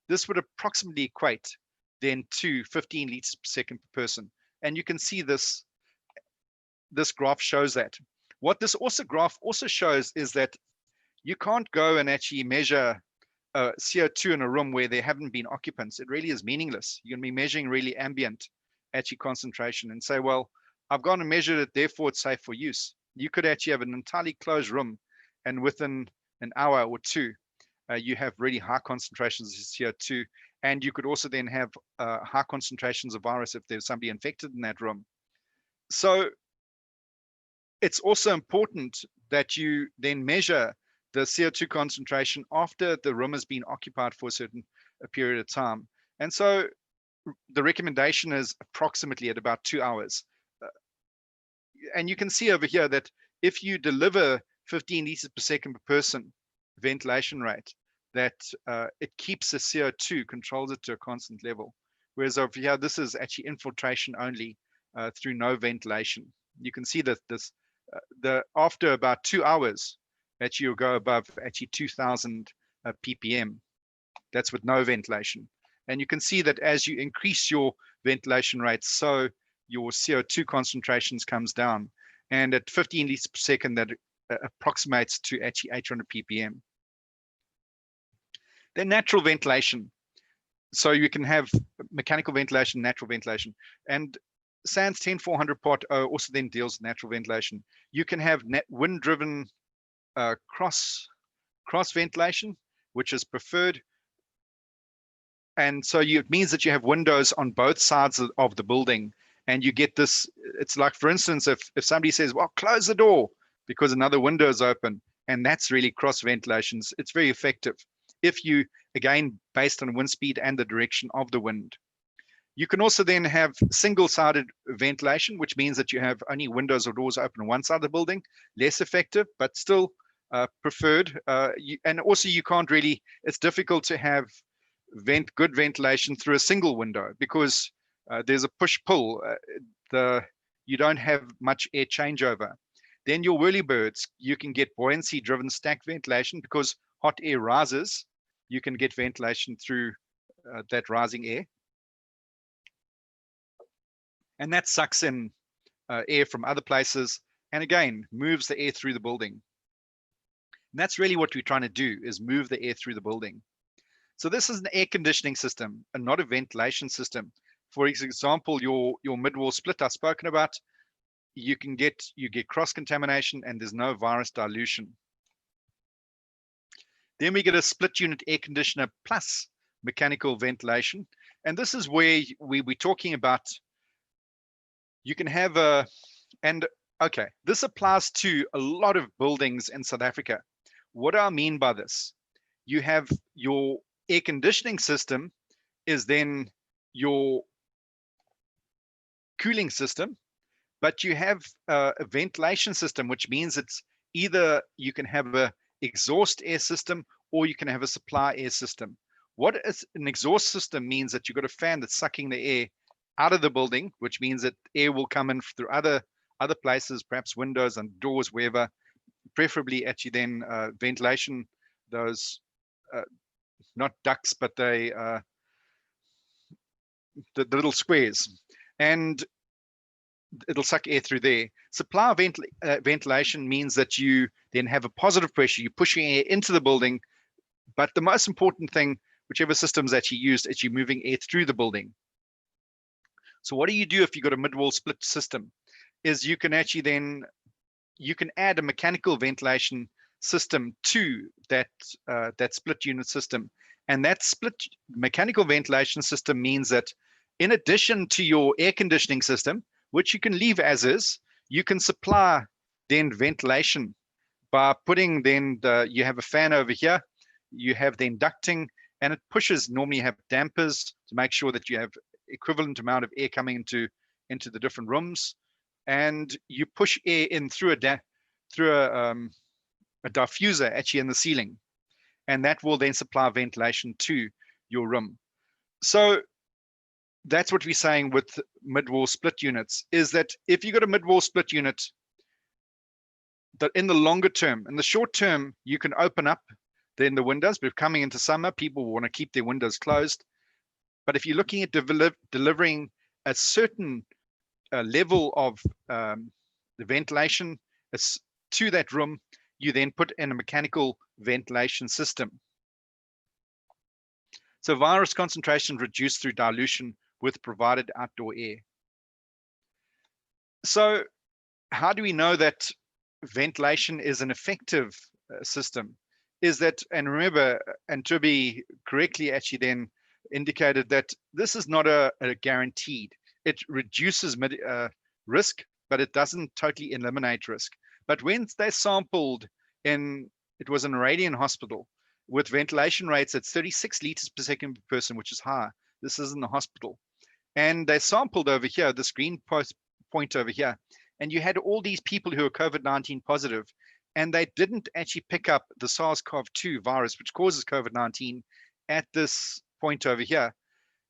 Speaker 2: this would approximately equate then to 15 liters per second per person. And you can see this graph shows that. What this graph also shows is that you can't go and actually measure CO2 in a room where there haven't been occupants. It really is meaningless. You're going to be measuring really ambient actually concentration and say, well, I've gone and measured it, therefore it's safe for use. You could actually have an entirely closed room, and within an hour or two, you have really high concentrations of CO2, and you could also then have high concentrations of virus if there's somebody infected in that room. So it's also important that you then measure the CO2 concentration after the room has been occupied for a certain period of time. And so the recommendation is approximately at about 2 hours. And you can see over here that if you deliver 15 liters per second per person ventilation rate, that it keeps the CO2, controls it to a constant level. Whereas over here, this is actually infiltration only through no ventilation. You can see that after about 2 hours, that you'll go above actually 2000 ppm. That's with no ventilation. And you can see that as you increase your ventilation rates, so your CO2 concentrations comes down. And at 15 liters per second, that approximates to actually 800 ppm. Then natural ventilation. So you can have mechanical ventilation, natural ventilation. And SANS 10400 Part O also then deals with natural ventilation. You can have wind-driven cross ventilation, which is preferred. And so it means that you have windows on both sides of the building, and you get this. It's like, for instance, if somebody says, well, close the door because another window is open, and that's really cross ventilations, it's very effective. if you, again, based on wind speed and the direction of the wind. You can also then have single-sided ventilation, which means that you have only windows or doors open on one side of the building, less effective, but still preferred. And also you can't really, it's difficult to have good ventilation through a single window because there's a push-pull. You don't have much air changeover. Then your whirlybirds, you can get buoyancy-driven stack ventilation because hot air rises. You can get ventilation through that rising air. And that sucks in air from other places and again moves the air through the building. And that's really what we're trying to do, is move the air through the building. So this is an air conditioning system and not a ventilation system. For example, your mid-wall split I've spoken about, you get cross-contamination and there's no virus dilution. Then we get a split unit air conditioner plus mechanical ventilation. And this is where we're talking about, you can have okay, this applies to a lot of buildings in South Africa. What do I mean by this? You have your air conditioning system is then your cooling system, but you have a ventilation system, which means it's either you can have a exhaust air system or you can have a supply air system. What is an exhaust system means that you've got a fan that's sucking the air out of the building, which means that air will come in through other places, perhaps windows and doors, wherever, preferably actually then ventilation, those not ducts, but the little squares, and it'll suck air through there. Supply ventilation means that you then have a positive pressure, you're pushing air into the building, but the most important thing, whichever system is actually used, is you're moving air through the building. So what do you do if you've got a mid-wall split system? Is you can actually then, you can add a mechanical ventilation system to that, that split unit system. And that split mechanical ventilation system means that in addition to your air conditioning system, which you can leave as is, you can supply then ventilation by putting then, you have a fan over here, you have then ducting, and it pushes, normally you have dampers to make sure that you have equivalent amount of air coming into the different rooms, and you push air in through a diffuser actually in the ceiling, and that will then supply ventilation to your room. So that's what we're saying with mid-wall split units, is that if you've got a mid-wall split unit, that in the longer term, in the short term, you can open up then the windows, but coming into summer, people want to keep their windows closed. But if you're looking at delivering a certain level of the ventilation to that room, you then put in a mechanical ventilation system. So virus concentration reduced through dilution with provided outdoor air. So how do we know that ventilation is an effective system? Is that, and remember, and Toby correctly actually then indicated that this is not a guaranteed. It reduces risk, but it doesn't totally eliminate risk. But when they sampled it was in a Reenen hospital with ventilation rates at 36 liters per second per person, which is high. This is in the hospital. And they sampled over here, this green point over here, and you had all these people who are COVID-19 positive, and they didn't actually pick up the SARS CoV2 virus, which causes COVID-19, at this point over here,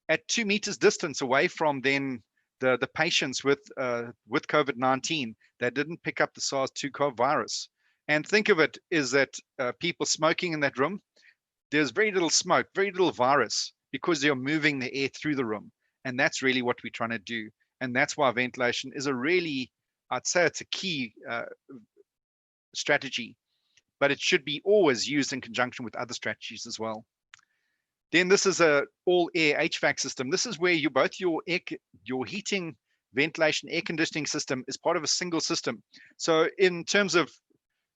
Speaker 2: at 2 meters distance away from then the patients with COVID-19 that didn't pick up the SARS-2 virus. And think of it is that people smoking in that room, there's very little smoke, very little virus, because they're moving the air through the room. And that's really what we're trying to do. And that's why ventilation is a really, I'd say it's a key strategy, but it should be always used in conjunction with other strategies as well. Then this is a all air HVAC system. This is where both your heating, ventilation, air conditioning system is part of a single system. So in terms of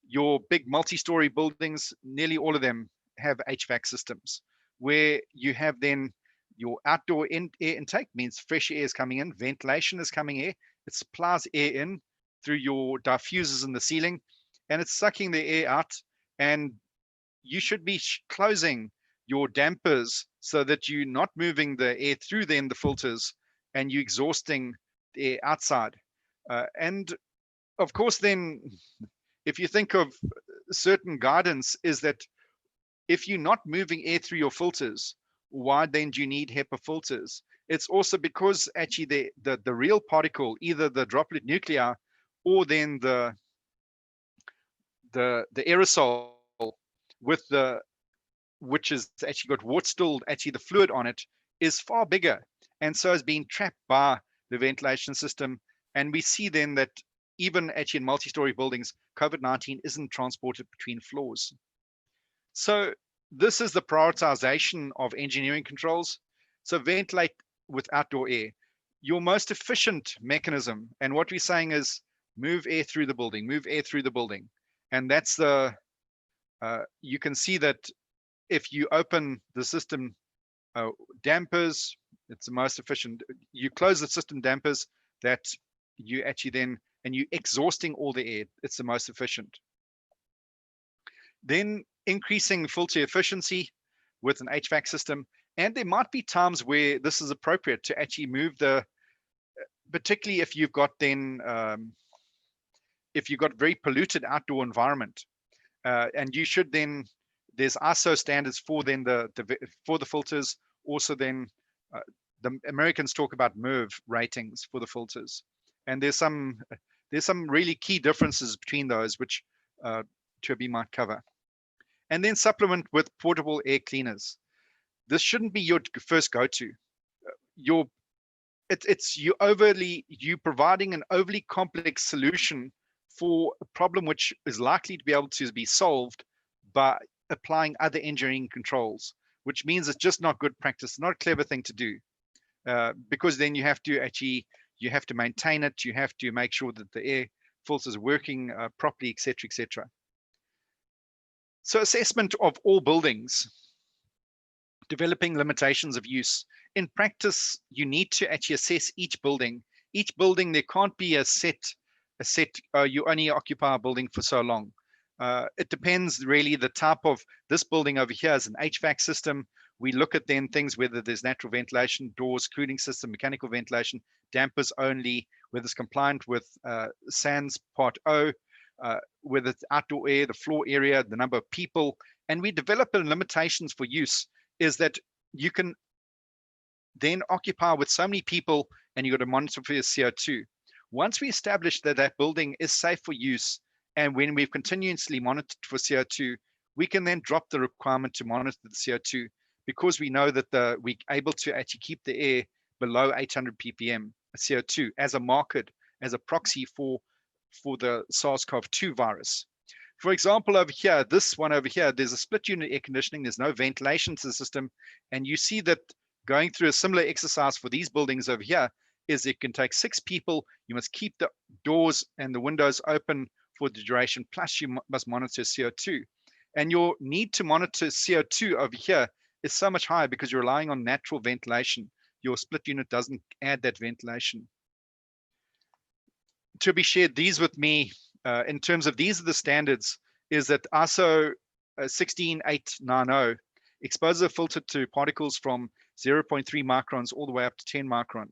Speaker 2: your big multi-story buildings, nearly all of them have HVAC systems, where you have then your outdoor air intake, means fresh air is coming in, ventilation is coming air, it supplies air in through your diffusers in the ceiling, and it's sucking the air out, and you should be closing your dampers so that you're not moving the air through then the filters and you're exhausting the air outside. And of course, then if you think of certain guidance is that if you're not moving air through your filters, why then do you need HEPA filters? It's also because actually the real particle, either the droplet nuclei or then the aerosol with which is actually got what's still actually the fluid on it, is far bigger, and so is being trapped by the ventilation system. And we see then that even actually in multi-story buildings, COVID-19 isn't transported between floors. So this is the prioritization of engineering controls. So ventilate with outdoor air, your most efficient mechanism. And what we're saying is move air through the building, move air through the building. And that's the, you can see that if you open the system dampers, it's the most efficient. You close the system dampers, that you actually then, and you exhausting all the air, it's the most efficient. Then increasing filter efficiency with an HVAC system. And there might be times where this is appropriate to actually move the, particularly if you've got then, if you've got very polluted outdoor environment, and you should then, there's ISO standards for then for the filters. Also then the Americans talk about MERV ratings for the filters. And there's some really key differences between those, which Toby might cover. And then supplement with portable air cleaners. This shouldn't be your first go-to. It's you providing an overly complex solution for a problem which is likely to be able to be solved by applying other engineering controls, which means it's just not good practice, not a clever thing to do, because then you have to maintain it, you have to make sure that the air filters are working properly, etc., etc. So assessment of all buildings, developing limitations of use. In practice, you need to actually assess each building. Each building, there can't be a set, you only occupy a building for so long. It depends really the type of, this building over here is an HVAC system. We look at then things, whether there's natural ventilation, doors, cooling system, mechanical ventilation, dampers only, whether it's compliant with SANS Part O, whether it's outdoor air, the floor area, the number of people. And we develop limitations for use is that you can then occupy with so many people and you got to monitor for your CO2. Once we establish that that building is safe for use, and when we've continuously monitored for CO2, we can then drop the requirement to monitor the CO2 because we know that we're able to actually keep the air below 800 ppm CO2 as a marker, as a proxy for the SARS COV2 virus. For example, over here, this one over here, there's a split unit air conditioning, there's no ventilation to the system, and you see that going through a similar exercise for these buildings over here is it can take 6 people, you must keep the doors and the windows open for the duration, plus you must monitor CO2. And your need to monitor CO2 over here is so much higher because you're relying on natural ventilation. Your split unit doesn't add that ventilation. Toby shared these with me in terms of these are the standards, is that ISO 16890 exposes a filter to particles from 0.3 microns all the way up to 10 micron.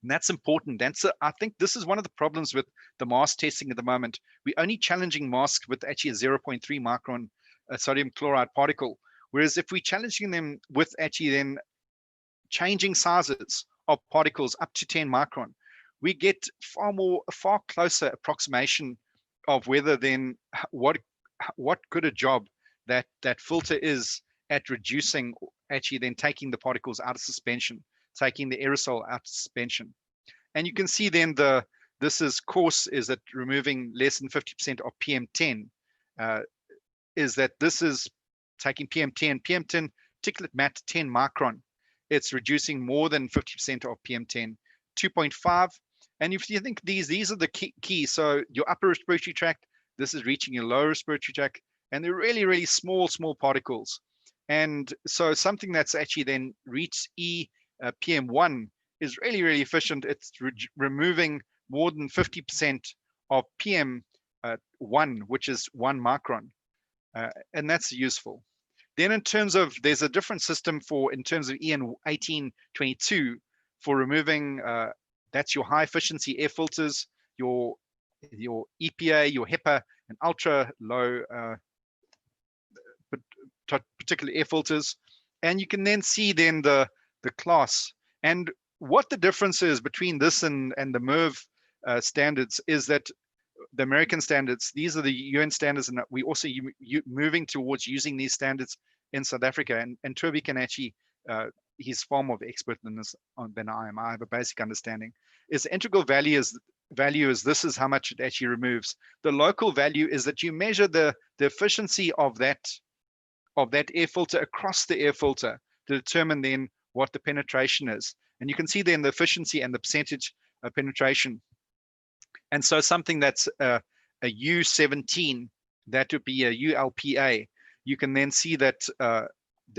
Speaker 2: And that's important. I think this is one of the problems with the mask testing at the moment. We're only challenging masks with actually a 0.3 micron sodium chloride particle. Whereas if we're challenging them with actually then changing sizes of particles up to 10 micron, we get far closer approximation of whether then what good a job that filter is at reducing, actually then taking the particles out of suspension, taking the aerosol out of suspension. And you can see then this is coarse, is that removing less than 50% of PM10, is that this is taking PM10, particulate matter 10 micron. It's reducing more than 50% of PM10, 2.5. And if you think these are the key, so your upper respiratory tract, this is reaching your lower respiratory tract, and they're really, really small particles. And so something that's actually then reached PM1 is really, really efficient. It's removing more than 50% of PM1, which is 1 micron. And that's useful. Then in terms of, there's a different system for, in terms of EN 1822 for removing, that's your high efficiency air filters, your EPA, your HEPA, and ultra low particular air filters. And you can then see then the class. And what the difference is between this and the MERV standards is that the American standards, these are the UN standards, and we also moving towards using these standards in South Africa. And Toby can actually, he's far more of an expert than this than I am. I have a basic understanding. Is the integral value is this is how much it actually removes. The local value is that you measure the efficiency of that air filter across the air filter to determine then what the penetration is. And you can see then the efficiency and the percentage of penetration. And so something that's a U17, that would be a ULPA. You can then see that the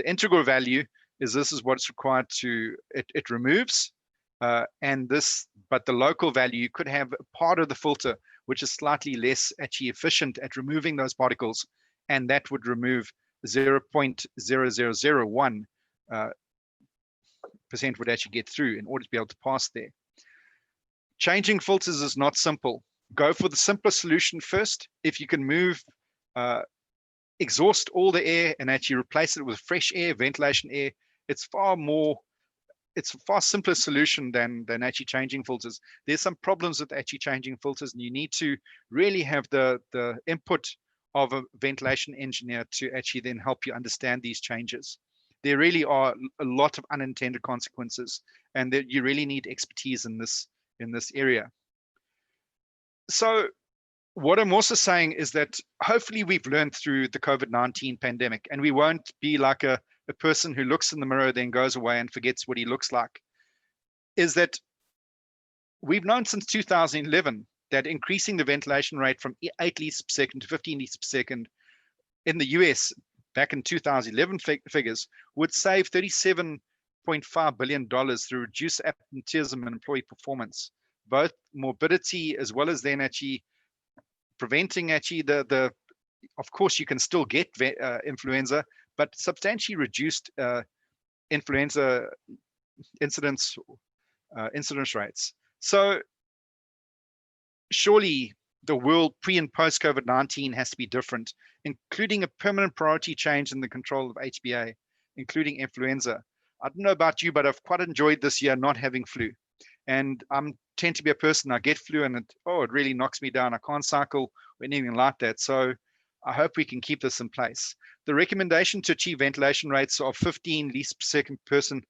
Speaker 2: integral value is this is what's required to, it removes. And this, but the local value, you could have part of the filter which is slightly less actually efficient at removing those particles, and that would remove 0.0001% would actually get through in order to be able to pass there. Changing filters is not simple. Go for the simpler solution first. If you can move, exhaust all the air and actually replace it with fresh air, ventilation air, it's a far simpler solution than actually changing filters. There's some problems with actually changing filters, and you need to really have the input of a ventilation engineer to actually then help you understand these changes. There really are a lot of unintended consequences, and that you really need expertise in this area. So what I'm also saying is that hopefully we've learned through the COVID-19 pandemic, and we won't be like a person who looks in the mirror, then goes away and forgets what he looks like. Is that we've known since 2011 that increasing the ventilation rate from 8 liters per second to 15 liters per second in the US back in 2011 figures would save $37.5 billion through reduced absenteeism and employee performance, both morbidity as well as then actually preventing actually of course you can still get influenza, but substantially reduced influenza incidence rates. So surely the world pre and post COVID-19 has to be different, including a permanent priority change in the control of HBA, including influenza. I don't know about you, but I've quite enjoyed this year not having flu. And I tend to be a person, I get flu and it really knocks me down. I can't cycle or anything like that. So I hope we can keep this in place. The recommendation to achieve ventilation rates of 15 liters per second person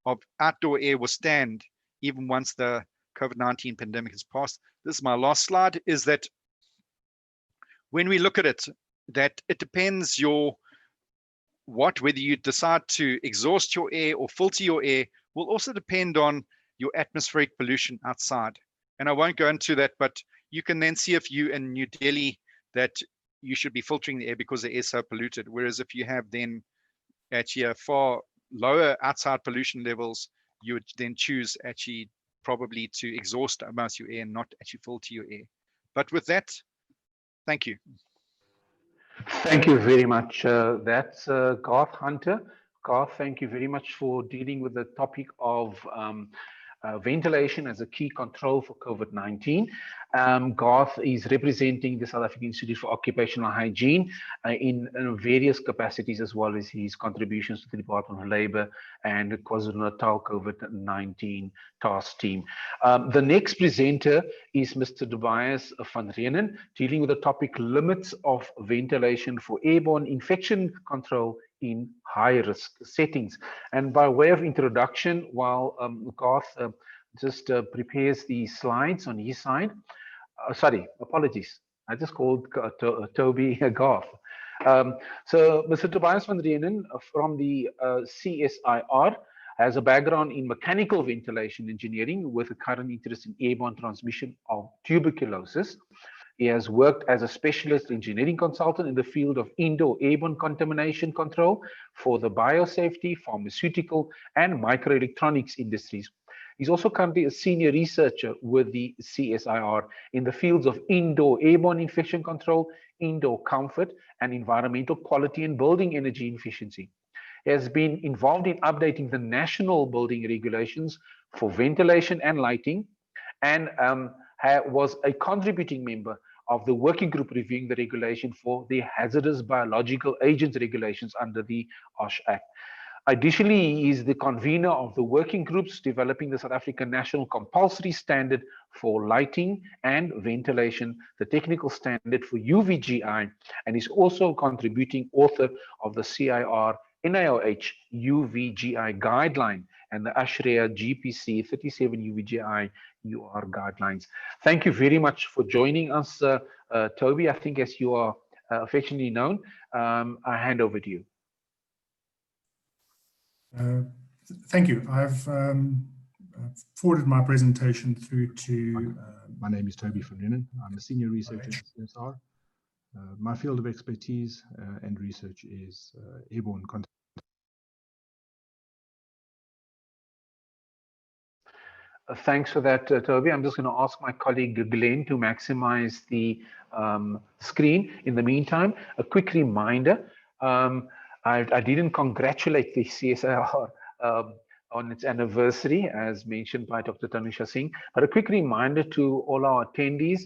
Speaker 2: of outdoor air will stand even once the COVID-19 pandemic has passed. This is my last slide, is that when we look at it, that it depends whether you decide to exhaust your air or filter your air will also depend on your atmospheric pollution outside. And I won't go into that, but you can then see if you in New Delhi that you should be filtering the air because the air is so polluted. Whereas if you have then actually a far lower outside pollution levels, you would then choose actually probably to exhaust most of your air and not actually filter your air. But with that, thank you.
Speaker 1: Thank you very much. That's Garth Hunter. Garth, thank you very much for dealing with the topic of ventilation as a key control for COVID-19. Garth is representing the South African Institute for Occupational Hygiene in various capacities, as well as his contributions to the Department of Labour and the KwaZulu-Natal COVID-19 task team. The next presenter is Mr. Tobias van Reenen, dealing with the topic limits of ventilation for airborne infection control in high-risk settings. And by way of introduction, while Garth just prepares the slides on his side, sorry, apologies, I just called Toby Garth. So Mr. Tobias van Reenen from the CSIR has a background in mechanical ventilation engineering with a current interest in airborne transmission of tuberculosis. He has worked as a specialist engineering consultant in the field of indoor airborne contamination control for the biosafety, pharmaceutical, and microelectronics industries. He's also currently a senior researcher with the CSIR in the fields of indoor airborne infection control, indoor comfort, and environmental quality and building energy efficiency. He has been involved in updating the national building regulations for ventilation and lighting, and was a contributing member of the working group reviewing the regulation for the hazardous biological agents regulations under the OSH Act. Additionally, he is the convener of the working groups developing the South African National Compulsory Standard for Lighting and Ventilation, the technical standard for UVGI, and is also a contributing author of the CSIR NIOH UVGI guideline and the ASHRAE GPC 37 UVGI UR guidelines. Thank you very much for joining us, Toby. I think as you are affectionately known, I hand over to you.
Speaker 5: Thank you. I've forwarded my presentation through to...
Speaker 6: My name is Toby van Reenen. I'm a senior researcher at CSIR. My field of expertise and research is airborne content.
Speaker 1: Thanks for that, Toby. I'm just going to ask my colleague Glenn to maximize the screen. In the meantime, a quick reminder. I didn't congratulate the CSIR on its anniversary, as mentioned by Dr. Tanusha Singh, but a quick reminder to all our attendees,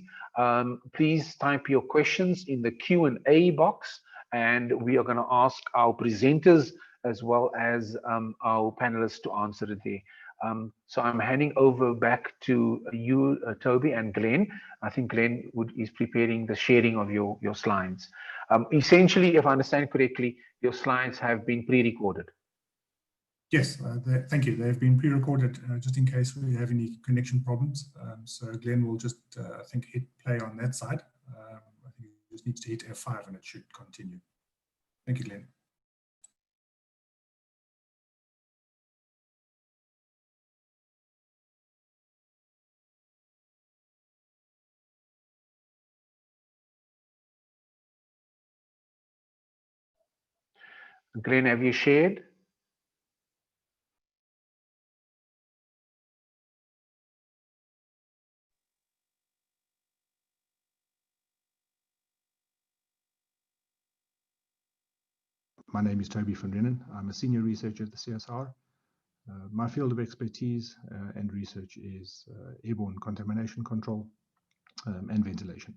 Speaker 1: please type your questions in the Q&A box, and we are going to ask our presenters as well as our panelists to answer it there. So I'm handing over back to you, Toby, and Glenn. I think Glenn is preparing the sharing of your slides. Essentially, if I understand correctly, your slides have been pre-recorded.
Speaker 5: Yes, thank you. They've been pre-recorded just in case we have any connection problems. So Glenn will just, I think, hit play on that side. I think he just needs to hit F5 and it should continue. Thank you, Glenn.
Speaker 1: Glenn, have you shared?
Speaker 6: My name is Toby van Reenen. I'm a senior researcher at the CSIR. My field of expertise and research is airborne contamination control and ventilation.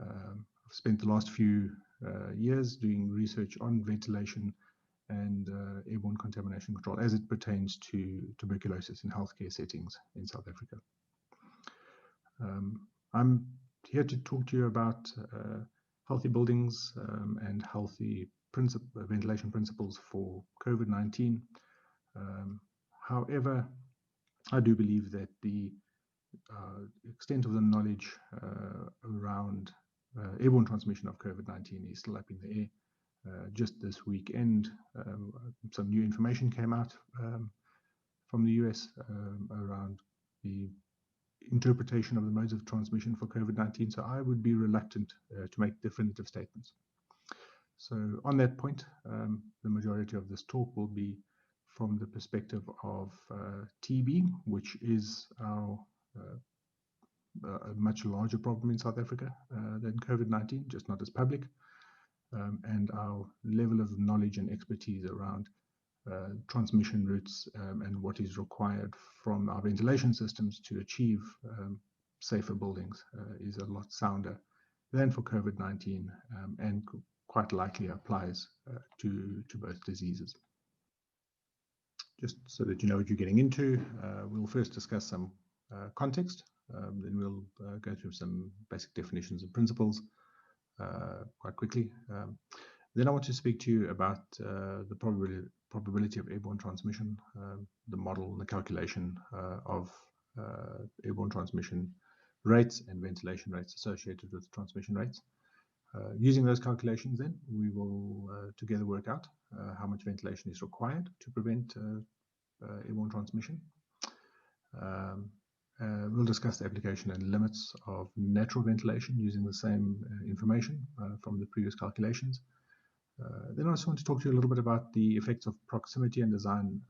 Speaker 6: I've spent the last few years doing research on ventilation and airborne contamination control as it pertains to tuberculosis in healthcare settings in South Africa. I'm here to talk to you about healthy buildings and healthy ventilation principles for COVID-19. However, I do believe that the extent of the knowledge around airborne transmission of COVID-19 is still up in the air. Just this weekend, some new information came out from the US around the interpretation of the modes of transmission for COVID-19. So I would be reluctant to make definitive statements. So on that point, the majority of this talk will be from the perspective of TB, which is a much larger problem in South Africa than COVID-19, just not as public, and our level of knowledge and expertise around transmission routes and what is required from our ventilation systems to achieve safer buildings is a lot sounder than for COVID-19 and quite likely applies to both diseases. Just so that you know what you're getting into, we'll first discuss some context, then we'll go through some basic definitions and principles quite quickly. Then I want to speak to you about the probability of airborne transmission, the model and the calculation of airborne transmission rates and ventilation rates associated with transmission rates. Using those calculations, then we will together work out how much ventilation is required to prevent airborne transmission. We'll discuss the application and limits of natural ventilation using the same information from the previous calculations. Then I also want to talk to you a little bit about the effects of proximity and design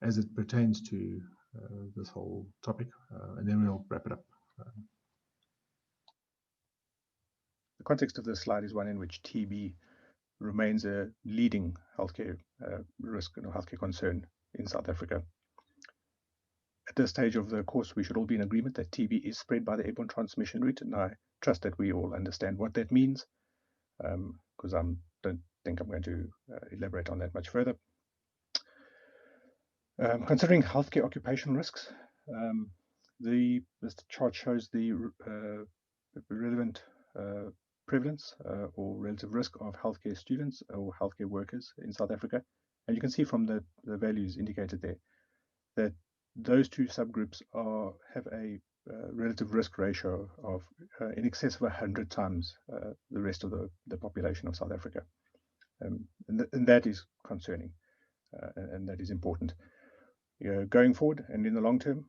Speaker 6: as it pertains to this whole topic, and then we'll wrap it up.
Speaker 7: The context of this slide is one in which TB remains a leading healthcare risk and healthcare concern in South Africa. At this stage of the course, we should all be in agreement that TB is spread by the airborne transmission route, and I trust that we all understand what that means, because I don't think I'm going to elaborate on that much further. Considering healthcare occupational risks, this chart shows the relevant prevalence or relative risk of healthcare students or healthcare workers in South Africa. And you can see from the values indicated there that those two subgroups have a relative risk ratio of in excess of 100 times the rest of the population of South Africa. And that is concerning, and that is important. Going forward and in the long term,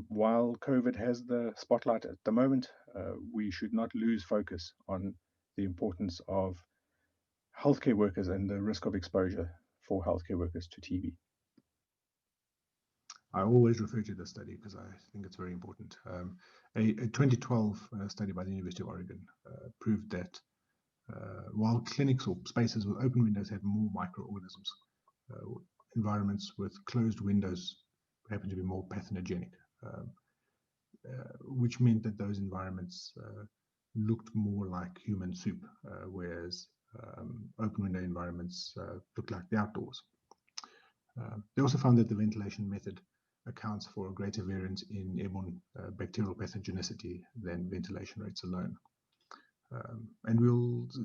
Speaker 7: while COVID has the spotlight at the moment, we should not lose focus on the importance of healthcare workers and the risk of exposure for healthcare workers to TB.
Speaker 6: I always refer to this study because I think it's very important. A 2012 study by the University of Oregon proved that while clinics or spaces with open windows had more microorganisms, environments with closed windows happen to be more pathogenogenic, which meant that those environments looked more like human soup, whereas open window environments looked like the outdoors. They also found that the ventilation method accounts for a greater variance in airborne bacterial pathogenicity than ventilation rates alone. And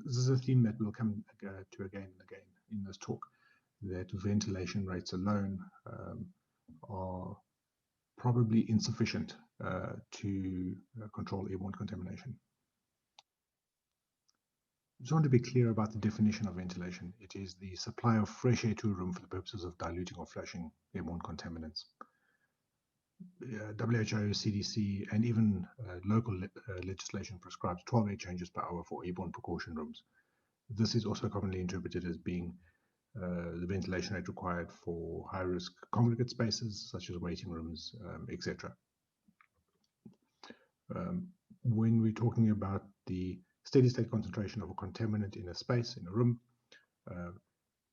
Speaker 6: this is a theme that we'll come to again and again in this talk, that ventilation rates alone are probably insufficient to control airborne contamination. I just want to be clear about the definition of ventilation. It is the supply of fresh air to a room for the purposes of diluting or flushing airborne contaminants. WHO, CDC, and even local legislation prescribes 12 air changes per hour for airborne precaution rooms. This is also commonly interpreted as being the ventilation rate required for high-risk congregate spaces, such as waiting rooms, etc. When we're talking about the steady-state concentration of a contaminant in a space, in a room,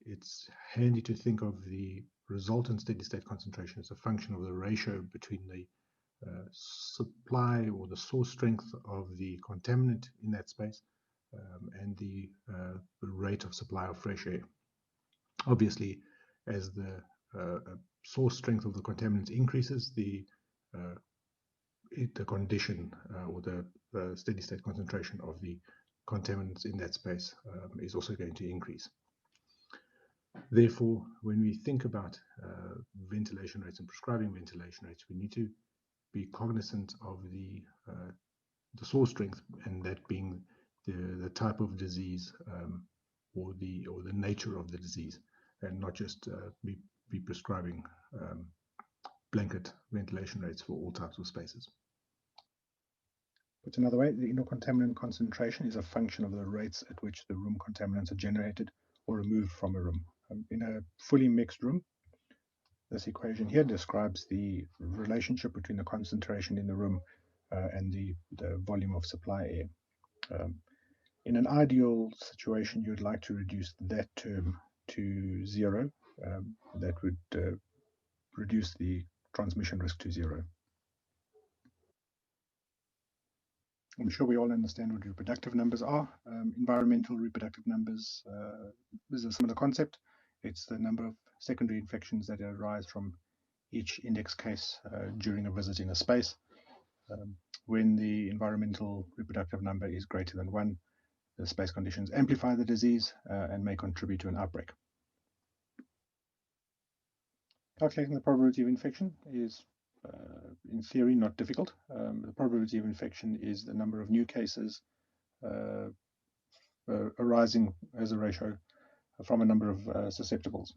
Speaker 6: it's handy to think of the resultant steady-state concentration as a function of the ratio between the supply or the source strength of the contaminant in that space and the rate of supply of fresh air. Obviously, as the source strength of the contaminants increases, the condition or the steady-state concentration of the contaminants in that space is also going to increase. Therefore, when we think about ventilation rates and prescribing ventilation rates, we need to be cognizant of the source strength, and that being the type of disease or the nature of the disease, and not just be prescribing blanket ventilation rates for all types of spaces.
Speaker 7: Put another way, the indoor contaminant concentration is a function of the rates at which the room contaminants are generated or removed from a room. In a fully mixed room, this equation here describes the relationship between the concentration in the room and the volume of supply air. In an ideal situation, you'd like to reduce that term to zero. That would reduce the transmission risk to zero. I'm sure we all understand what reproductive numbers are. Environmental reproductive numbers is a similar concept. It's the number of secondary infections that arise from each index case during a visit in a space. When the environmental reproductive number is greater than 1, the space conditions amplify the disease and may contribute to an outbreak. Calculating the probability of infection is, in theory, not difficult. The probability of infection is the number of new cases arising as a ratio from a number of susceptibles.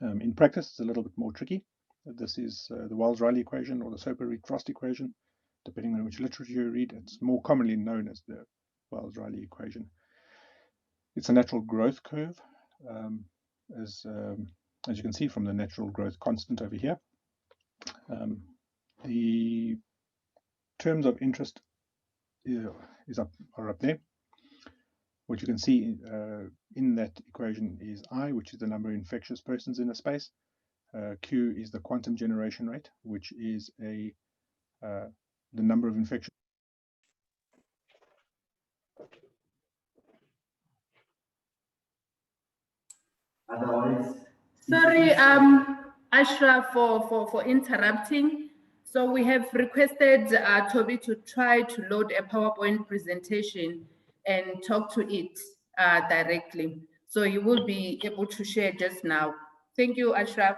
Speaker 7: In practice, it's a little bit more tricky. This is the Wells-Riley equation or the Soper-Reed-Frost equation, depending on which literature you read. It's more commonly known as the Wells-Riley equation. It's a natural growth curve, as you can see from the natural growth constant over here. The terms of interest are up there. What you can see in that equation is I, which is the number of infectious persons in a space. Q is the quantum generation rate, which is the number of infections.
Speaker 8: Sorry, Ashra, for interrupting. So we have requested Toby to try to load a PowerPoint presentation and talk to it directly. So he will be able to share just now. Thank you, Ashraf.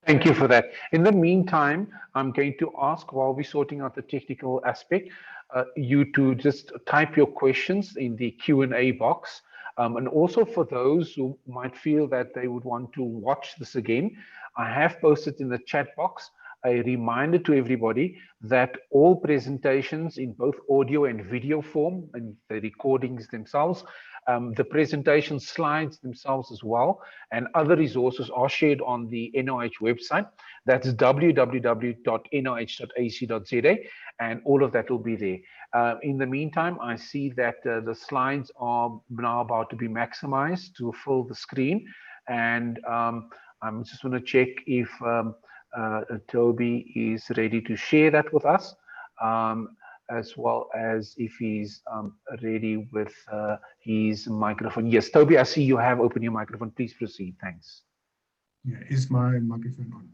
Speaker 1: Thank you for that. In the meantime, I'm going to ask, while we're sorting out the technical aspect, you to just type your questions in the Q&A box. And also for those who might feel that they would want to watch this again, I have posted in the chat box a reminder to everybody that all presentations in both audio and video form, and the recordings themselves, the presentation slides themselves as well, and other resources are shared on the NIOH website. That's www.niOH.ac.za, and all of that will be there. In the meantime, I see that the slides are now about to be maximized to fill the screen, and I'm just going to check if Toby is ready to share that with us, as well as if he's ready with his microphone. Yes, Toby, I see you have opened your microphone. Please proceed. Thanks.
Speaker 5: Yeah, is my microphone on?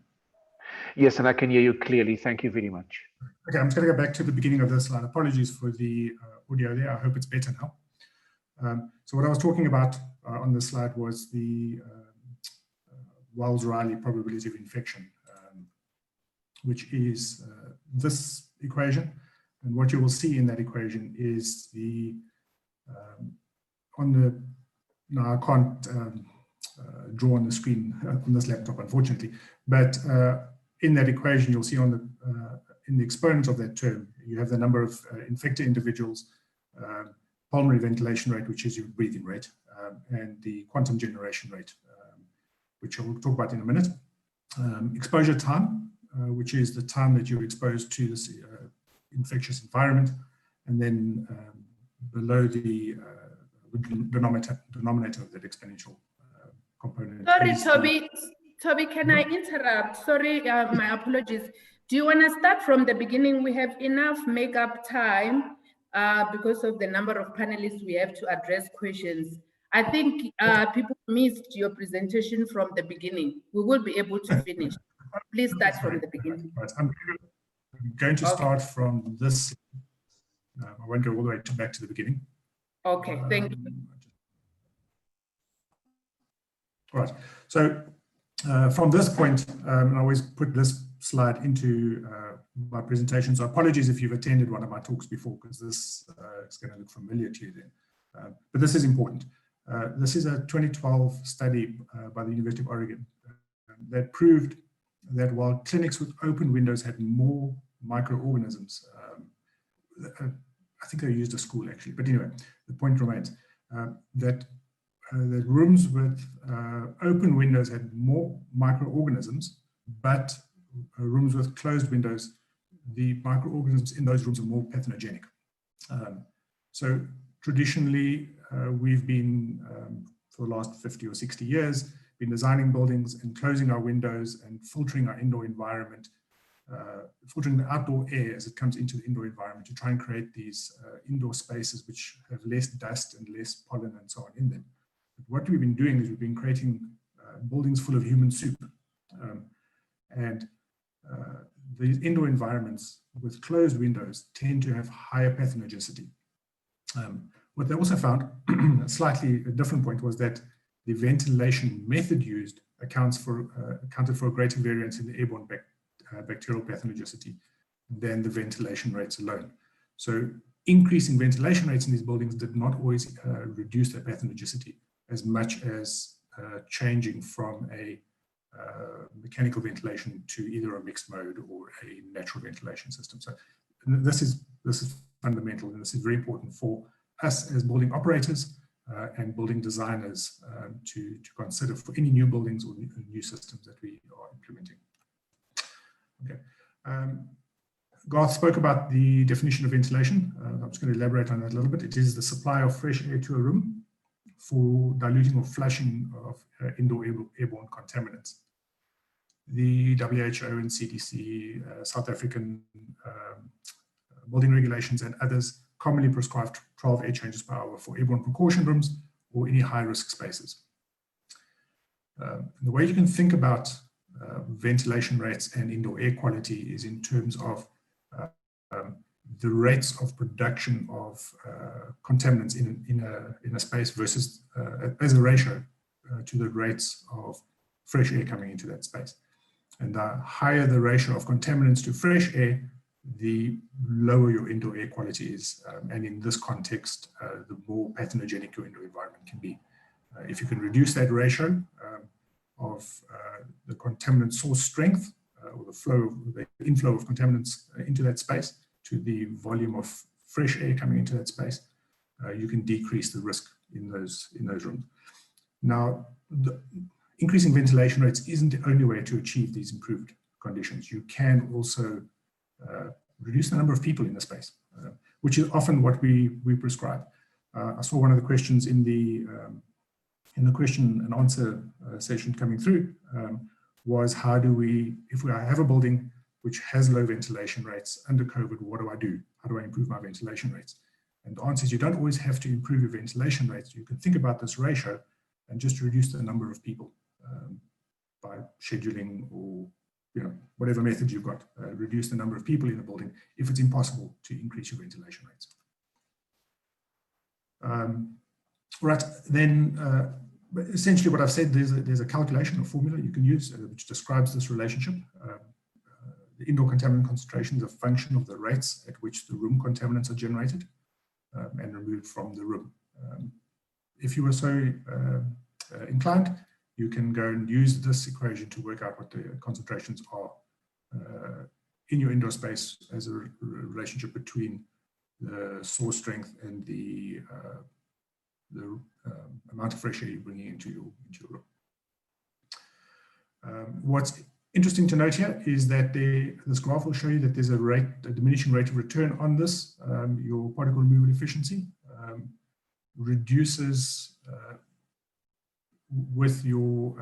Speaker 1: Yes, and I can hear you clearly. Thank you very much.
Speaker 5: Okay, I'm just going to go back to the beginning of this slide. Apologies for the audio there. I hope it's better now. So what I was talking about on this slide was the Wells-Riley probability of infection, which is this equation. And what you will see in that equation is the, now I can't draw on the screen on this laptop, unfortunately, but in that equation, you'll see on the, in the exponent of that term, you have the number of infected individuals, pulmonary ventilation rate, which is your breathing rate, and the quantum generation rate, which I'll talk about in a minute. Exposure time, which is the time that you're exposed to this infectious environment, and then below the denominator of that exponential component.
Speaker 8: Sorry, Toby, can I interrupt? Sorry, my apologies. Do you want to start from the beginning? We have enough makeup time because of the number of panelists we have to address questions. I think people missed your presentation from the beginning. We will be able to finish. Please start from the beginning.
Speaker 5: Right. I'm going to start from this. I won't go all the way back to the beginning.
Speaker 8: Okay, thank you.
Speaker 5: All right. So from this point, I always put this slide into my presentation. So apologies if you've attended one of my talks before, because this is going to look familiar to you then. But this is important. This is a 2012 study by the University of Oregon that proved that while clinics with open windows had more microorganisms, I think they used a school actually, but anyway, the point remains that rooms with open windows had more microorganisms, but rooms with closed windows, the microorganisms in those rooms are more pathogenic. So traditionally, we've been, for the last 50 or 60 years, been designing buildings and closing our windows and filtering our indoor environment, filtering the outdoor air as it comes into the indoor environment to try and create these indoor spaces which have less dust and less pollen and so on in them. But what we've been doing is we've been creating buildings full of human soup. These indoor environments with closed windows tend to have higher pathogenicity. What they also found, a slightly different point, was that the ventilation method used accounted for a greater variance in the airborne bacterial pathogenicity than the ventilation rates alone. So increasing ventilation rates in these buildings did not always reduce their pathogenicity as much as changing from a mechanical ventilation to either a mixed mode or a natural ventilation system. So this is fundamental, and this is very important for us as building operators and building designers to consider for any new buildings or new systems that we are implementing. Garth spoke about the definition of ventilation. I'm just going to elaborate on that a little bit. It is the supply of fresh air to a room for diluting or flushing of indoor airborne contaminants. The WHO and CDC, South African building regulations and others commonly prescribe 12 air changes per hour for airborne precaution rooms or any high-risk spaces. The way you can think about ventilation rates and indoor air quality is in terms of the rates of production of contaminants in a space versus as a ratio to the rates of fresh air coming into that space. And the higher the ratio of contaminants to fresh air, the lower your indoor air quality is. And in this context, the more pathogentic your indoor environment can be. If you can reduce that ratio of the contaminant source strength or the inflow of contaminants into that space to the volume of fresh air coming into that space, you can decrease the risk in those rooms. Now, increasing ventilation rates isn't the only way to achieve these improved conditions. You can also reduce the number of people in the space, which is often what we prescribe. I saw one of the questions in the question and answer session coming through was how do we, if we have a building which has low ventilation rates under COVID, what do I do? How do I improve my ventilation rates? And the answer is you don't always have to improve your ventilation rates. You can think about this ratio and just reduce the number of people by scheduling or whatever method you've got. Reduce the number of people in the building if it's impossible to increase your ventilation rates. Right, then essentially what I've said, there's a calculation or formula you can use which describes this relationship. The indoor contaminant concentration is a function of the rates at which the room contaminants are generated and removed from the room. If you were so inclined, you can go and use this equation to work out what the concentrations are in your indoor space as a relationship between the source strength and the amount of fresh air you're bringing into your room. What's interesting to note here is that this graph will show you that there's a diminishing rate of return on this. Your particle removal efficiency reduces with your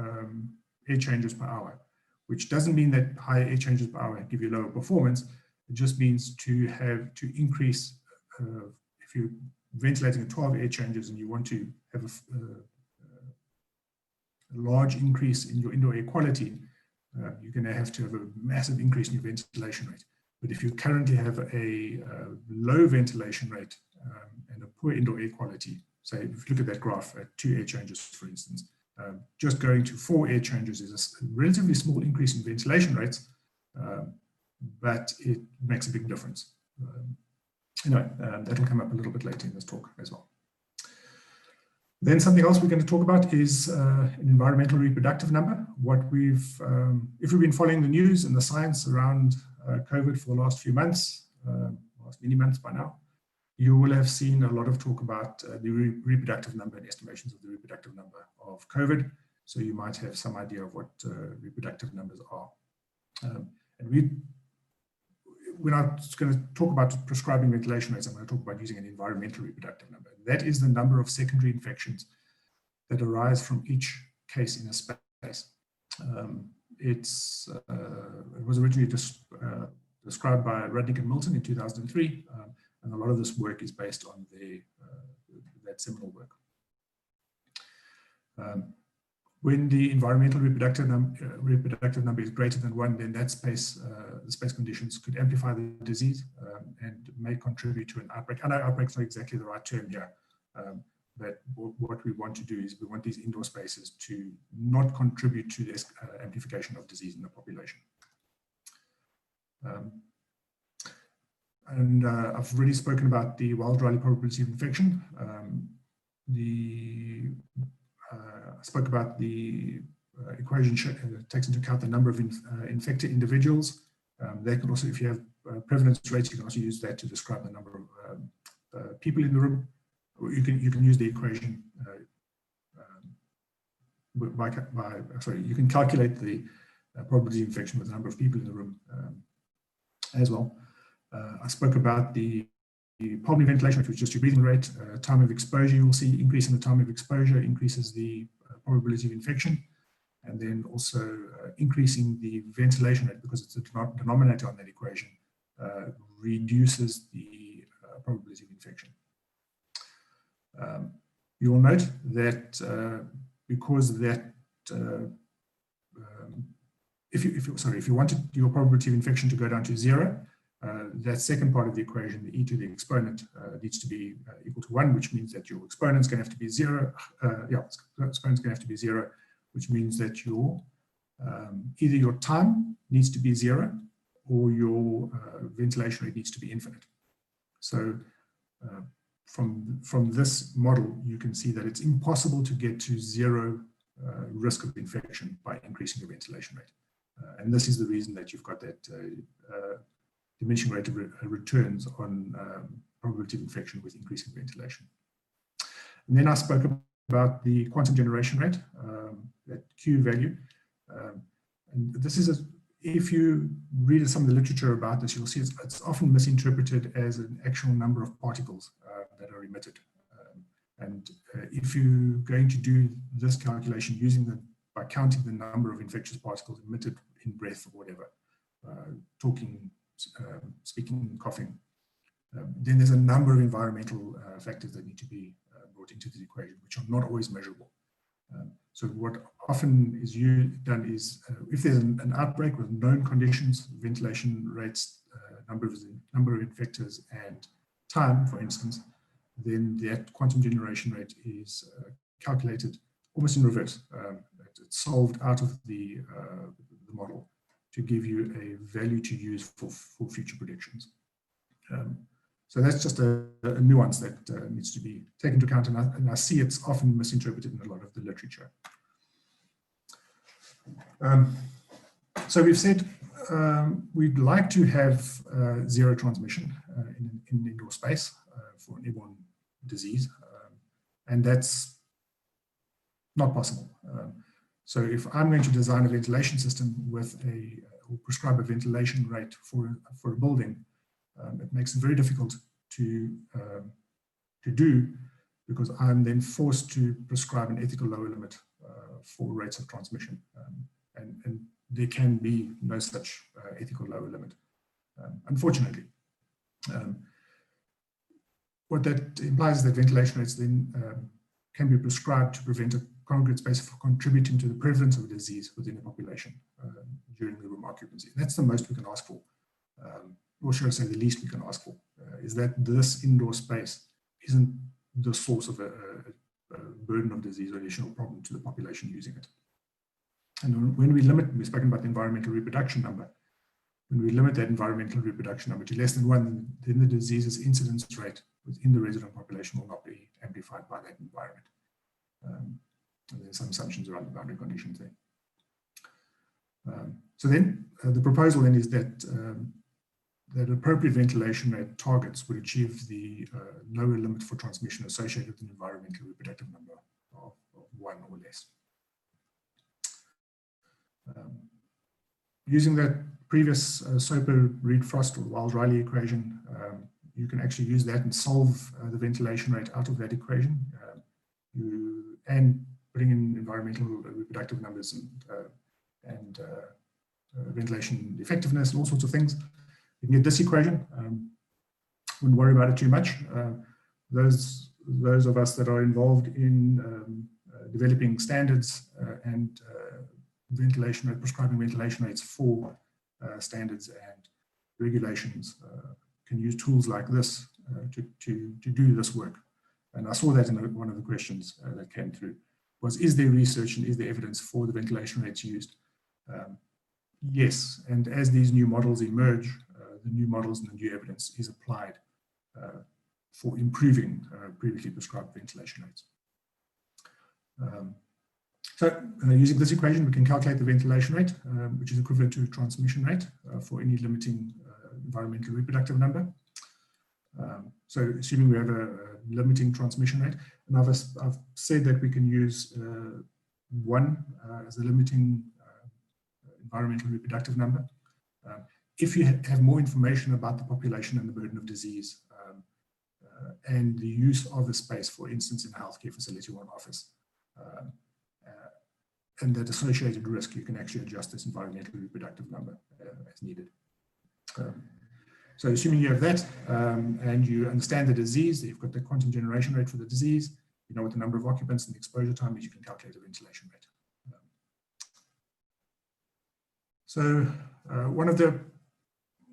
Speaker 5: air changes per hour, which doesn't mean that higher air changes per hour give you lower performance. It just means to increase, if you're ventilating at 12 air changes and you want to have a large increase in your indoor air quality, you're going to have a massive increase in your ventilation rate. But if you currently have a low ventilation rate and a poor indoor air quality, say if you look at that graph at 2 air changes, for instance, just going to 4 air changes is a relatively small increase in ventilation rates, but it makes a big difference. That'll come up a little bit later in this talk as well. Then something else we're going to talk about is an environmental reproductive number. If we've been following the news and the science around COVID for the last few months, last many months by now, you will have seen a lot of talk about the reproductive number and estimations of the reproductive number of COVID. So you might have some idea of what reproductive numbers are. And we're not going to talk about prescribing ventilation rates. I'm going to talk about using an environmental reproductive number. That is the number of secondary infections that arise from each case in a space. It was originally described by Rudnick and Milton in 2003, and a lot of this work is based on that seminal work. When the environmental reproductive number is greater than 1, then that space, the space conditions could amplify the disease and may contribute to an outbreak. I know outbreak's not exactly the right term here, but what we want to do is we want these indoor spaces to not contribute to this amplification of disease in the population. I've already spoken about the Wells-Riley probability of infection. I spoke about the equation takes into account the number of infected individuals. They can also, if you have prevalence rates, you can also use that to describe the number of people in the room. You can use the equation you can calculate the probability of infection with the number of people in the room as well. I spoke about the pulmonary ventilation, which is just your breathing rate, time of exposure. You will see increase in the time of exposure increases the probability of infection, and then also increasing the ventilation rate, because it's a denominator on that equation, reduces the probability of infection. You will note that because that if you wanted your probability of infection to go down to 0, that second part of the equation, the e to the exponent, needs to be equal to 1, which means that your exponent's going to have to be 0. Exponent's going to have to be 0, which means that your either your time needs to be 0 or your ventilation rate needs to be infinite. So from this model, you can see that it's impossible to get to 0 risk of infection by increasing your ventilation rate. And this is the reason that you've got that diminishing rate of returns on probability of infection with increasing ventilation. And then I spoke about the quantum generation rate, that Q value. And this is, if you read some of the literature about this, you'll see it's often misinterpreted as an actual number of particles that are emitted. And if you're going to do this calculation by counting the number of infectious particles emitted in breath or whatever, talking, speaking, coughing, then there's a number of environmental factors that need to be brought into the equation, which are not always measurable. So what often is done is, if there's an outbreak with known conditions, ventilation rates, number of infectors, and time, for instance, then that quantum generation rate is calculated almost in reverse. It's solved out of the model to give you a value to use for future predictions. So that's just a nuance that needs to be taken into account, and I see it's often misinterpreted in a lot of the literature. So we've said we'd like to have 0 transmission in indoor space for an airborne disease, and that's not possible. So if I'm going to design a ventilation system with or prescribe a ventilation rate for a building, it makes it very difficult to do, because I'm then forced to prescribe an ethical lower limit for rates of transmission, and there can be no such ethical lower limit, unfortunately. What that implies is that ventilation rates then can be prescribed to prevent a congregate space from contributing to the prevalence of a disease within a population during the room occupancy. And that's the most we can ask for, or should I say the least we can ask for, is that this indoor space isn't the source of a burden of disease or additional problem to the population using it. And when we limit, we've spoken about the environmental reproduction number, when we limit that environmental reproduction number to less than 1, then the disease's incidence rate within the resident population will not be amplified by that environment. And there's some assumptions around the boundary conditions there. So then the proposal then is that that appropriate ventilation rate targets would achieve the lower limit for transmission associated with an environmental reproductive number of 1 or less. Using that previous Soper, Reed, Frost, or Wiles-Riley equation, you can actually use that and solve the ventilation rate out of that equation, and putting in environmental reproductive numbers and ventilation effectiveness and all sorts of things. You can get this equation. Wouldn't worry about it too much. Those of us that are involved in developing standards and ventilation rate, prescribing ventilation rates for standards and regulations can use tools like this to do this work. And I saw that in one of the questions that came through, was, is there research and is there evidence for the ventilation rates used? Yes, and as these new models emerge, the new models and the new evidence is applied for improving previously prescribed ventilation rates. So using this equation, we can calculate the ventilation rate, which is equivalent to transmission rate for any limiting environmental reproductive number. So assuming we have a limiting transmission rate, and I've said that we can use 1 as a limiting environmental reproductive number. if you have more information about the population and the burden of disease, and the use of a space, for instance, in a healthcare facility or an office, and that associated risk, you can actually adjust this environmental reproductive number as needed. So assuming you have that, and you understand the disease, you've got the quantum generation rate for the disease, you know what the number of occupants and the exposure time is, you can calculate the ventilation rate. So one of the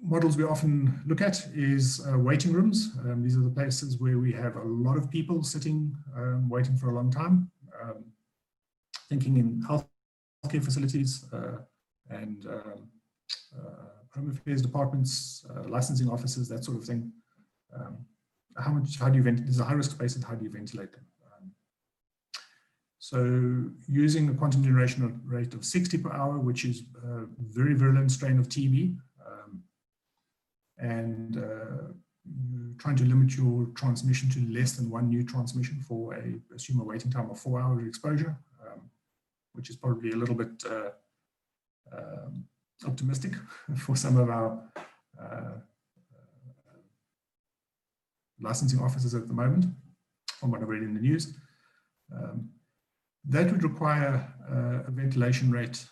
Speaker 5: models we often look at is waiting rooms. These are the places where we have a lot of people sitting, waiting for a long time. Thinking in healthcare facilities and home affairs departments, licensing offices, that sort of thing. How do you ventilate? These are high-risk spaces. How do you ventilate them? So using a quantum generation rate of 60 per hour, which is a very virulent strain of TB, and you're trying to limit your transmission to less than one new transmission for assume a waiting time of 4 hours exposure, which is probably a little bit optimistic for some of our licensing officers at the moment, from what I've read in the news. That would require a ventilation rate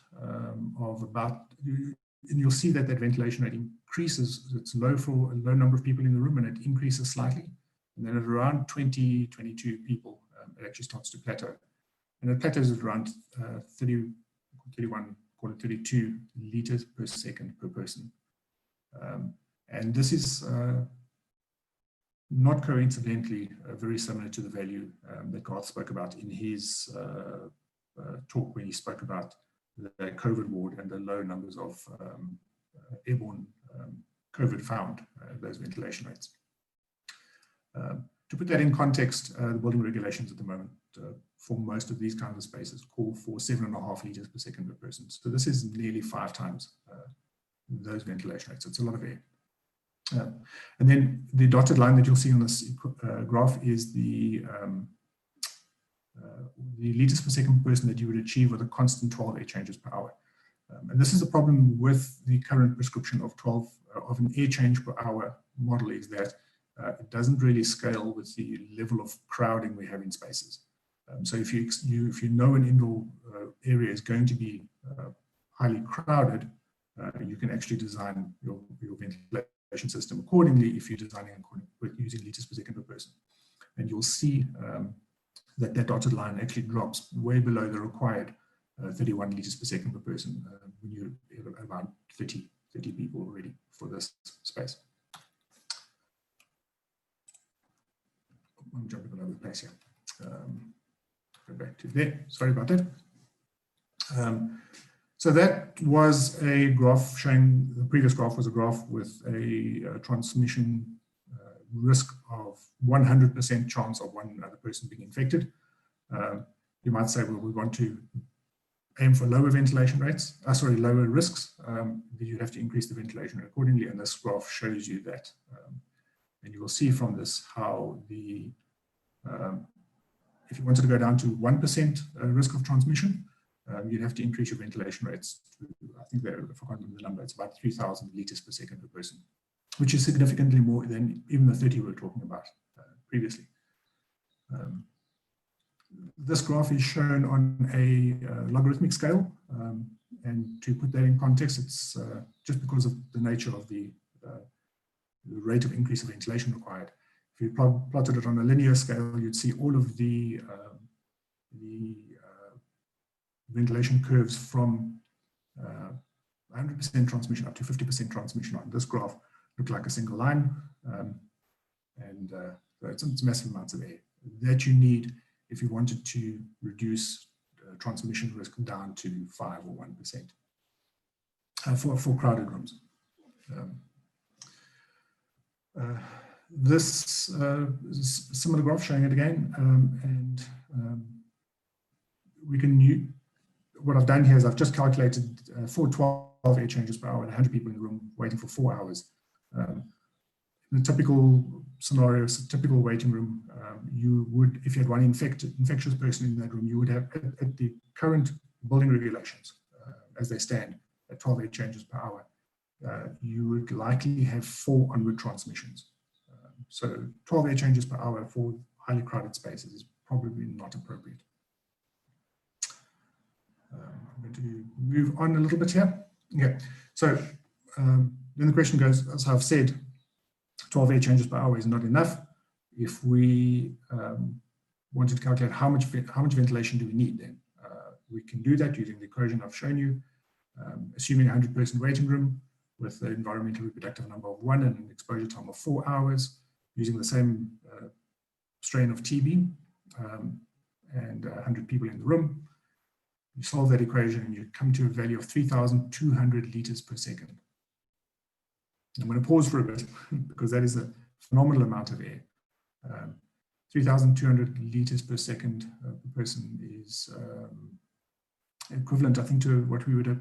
Speaker 5: of about, and you'll see that ventilation rate increases. It's low for a low number of people in the room, and it increases slightly. And then at around 20, 22 people, it actually starts to plateau. And it plateaus at around 31, call it 32 liters per second per person. And this is not coincidentally very similar to the value that Garth spoke about in his talk when he spoke about the COVID ward and the low numbers of airborne COVID found, those ventilation rates. To put that in context, the building regulations at the moment for most of these kinds of spaces call for 7.5 liters per second per person. So this is nearly 5 times those ventilation rates. So it's a lot of air. And then the dotted line that you'll see on this graph is the liters per second per person that you would achieve with a constant 12 air changes per hour. And this is a problem with the current prescription of an air change per hour model, is that it doesn't really scale with the level of crowding we have in spaces. So if you know an indoor area is going to be highly crowded, you can actually design your ventilation system accordingly if you're designing with using liters per second per person. And you'll see that dotted line actually drops way below the required 31 liters per second per person when you're around 30 people already for this space. I'm jumping all over the place here. Go back to there. Sorry about that. So that was a graph showing, the previous graph was a graph with a transmission risk of 100% chance of one other person being infected. You might say, well, we want to aim for lower ventilation rates, lower risks. You have to increase the ventilation rate accordingly, and this graph shows you that. And you will see from this how the, if you wanted to go down to 1% risk of transmission, you'd have to increase your ventilation rates to, I think I forgot the number, it's about 3,000 liters per second per person, which is significantly more than even the 30 we were talking about previously. This graph is shown on a logarithmic scale, and to put that in context, it's just because of the nature of the rate of increase of ventilation required. If you plotted it on a linear scale, you'd see all of the ventilation curves from 100% transmission up to 50% transmission on this graph look like a single line, and it's massive amounts of air that you need if you wanted to reduce transmission risk down to 5 or 1% for crowded rooms. This is a similar graph showing it again, and we can what I've done here is I've just calculated for 12 air changes per hour and 100 people in the room waiting for 4 hours. In a typical scenario, a typical waiting room, you would, if you had one infectious person in that room, you would have at the current building regulations as they stand at 12 air changes per hour, you would likely have 4 onward transmissions. So 12 air changes per hour for highly crowded spaces is probably not appropriate. I'm going to move on a little bit here. Okay, so then the question goes, as I've said, 12 air changes per hour is not enough. If we wanted to calculate how much ventilation do we need, then we can do that using the equation I've shown you, assuming a 100-person waiting room with an environmental reproductive number of 1 and an exposure time of 4 hours, using the same strain of TB and 100 people in the room. You solve that equation and you come to a value of 3,200 liters per second. I'm going to pause for a bit because that is a phenomenal amount of air. 3,200 liters per second per person is equivalent, I think, to what we would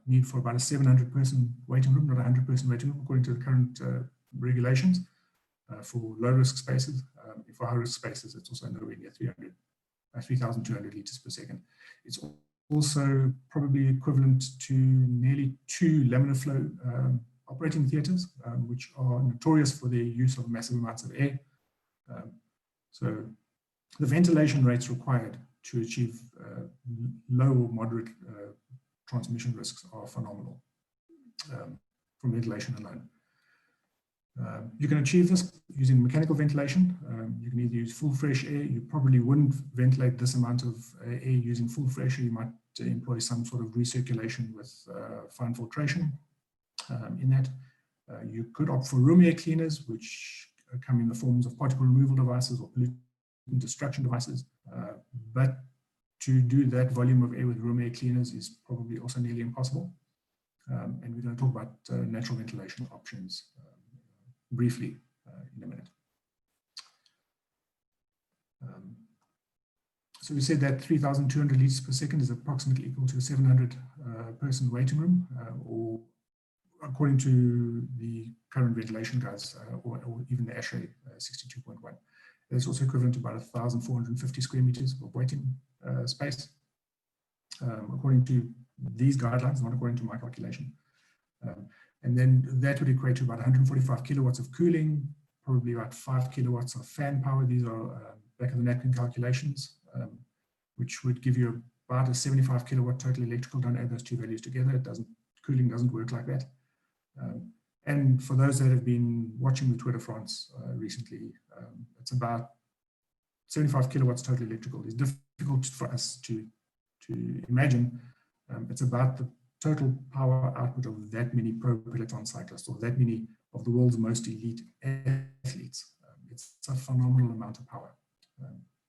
Speaker 5: need for about a 700-person waiting room, not a 100-person waiting room, according to the current regulations for low-risk spaces. For high-risk spaces, it's also nowhere near 3,200 liters per second. It's also probably equivalent to nearly 2 laminar flow operating theatres, which are notorious for their use of massive amounts of air. So the ventilation rates required to achieve low or moderate transmission risks are phenomenal from ventilation alone. You can achieve this using mechanical ventilation. You can either use full fresh air. You probably wouldn't ventilate this amount of air using full fresh air. You might employ some sort of recirculation with fine filtration in that. You could opt for room air cleaners, which come in the forms of particle removal devices or pollutant destruction devices. But to do that volume of air with room air cleaners is probably also nearly impossible. And we're going to talk about natural ventilation options briefly in a minute. So we said that 3,200 liters per second is approximately equal to a 700-person waiting room, or according to the current ventilation guides, or even the ASHRAE 62.1. It's also equivalent to about 1,450 square meters of waiting space, according to these guidelines, not according to my calculation. And then that would equate to about 145 kilowatts of cooling, probably about 5 kilowatts of fan power. These are back of the napkin calculations, which would give you about a 75 kilowatt total electrical. Don't add those two values together. Cooling doesn't work like that. And for those that have been watching the Tour de France recently, it's about 75 kilowatts total electrical. It's difficult for us to imagine. It's about the total power output of that many pro peloton cyclists, or that many of the world's most elite athletes. It's a phenomenal amount of power.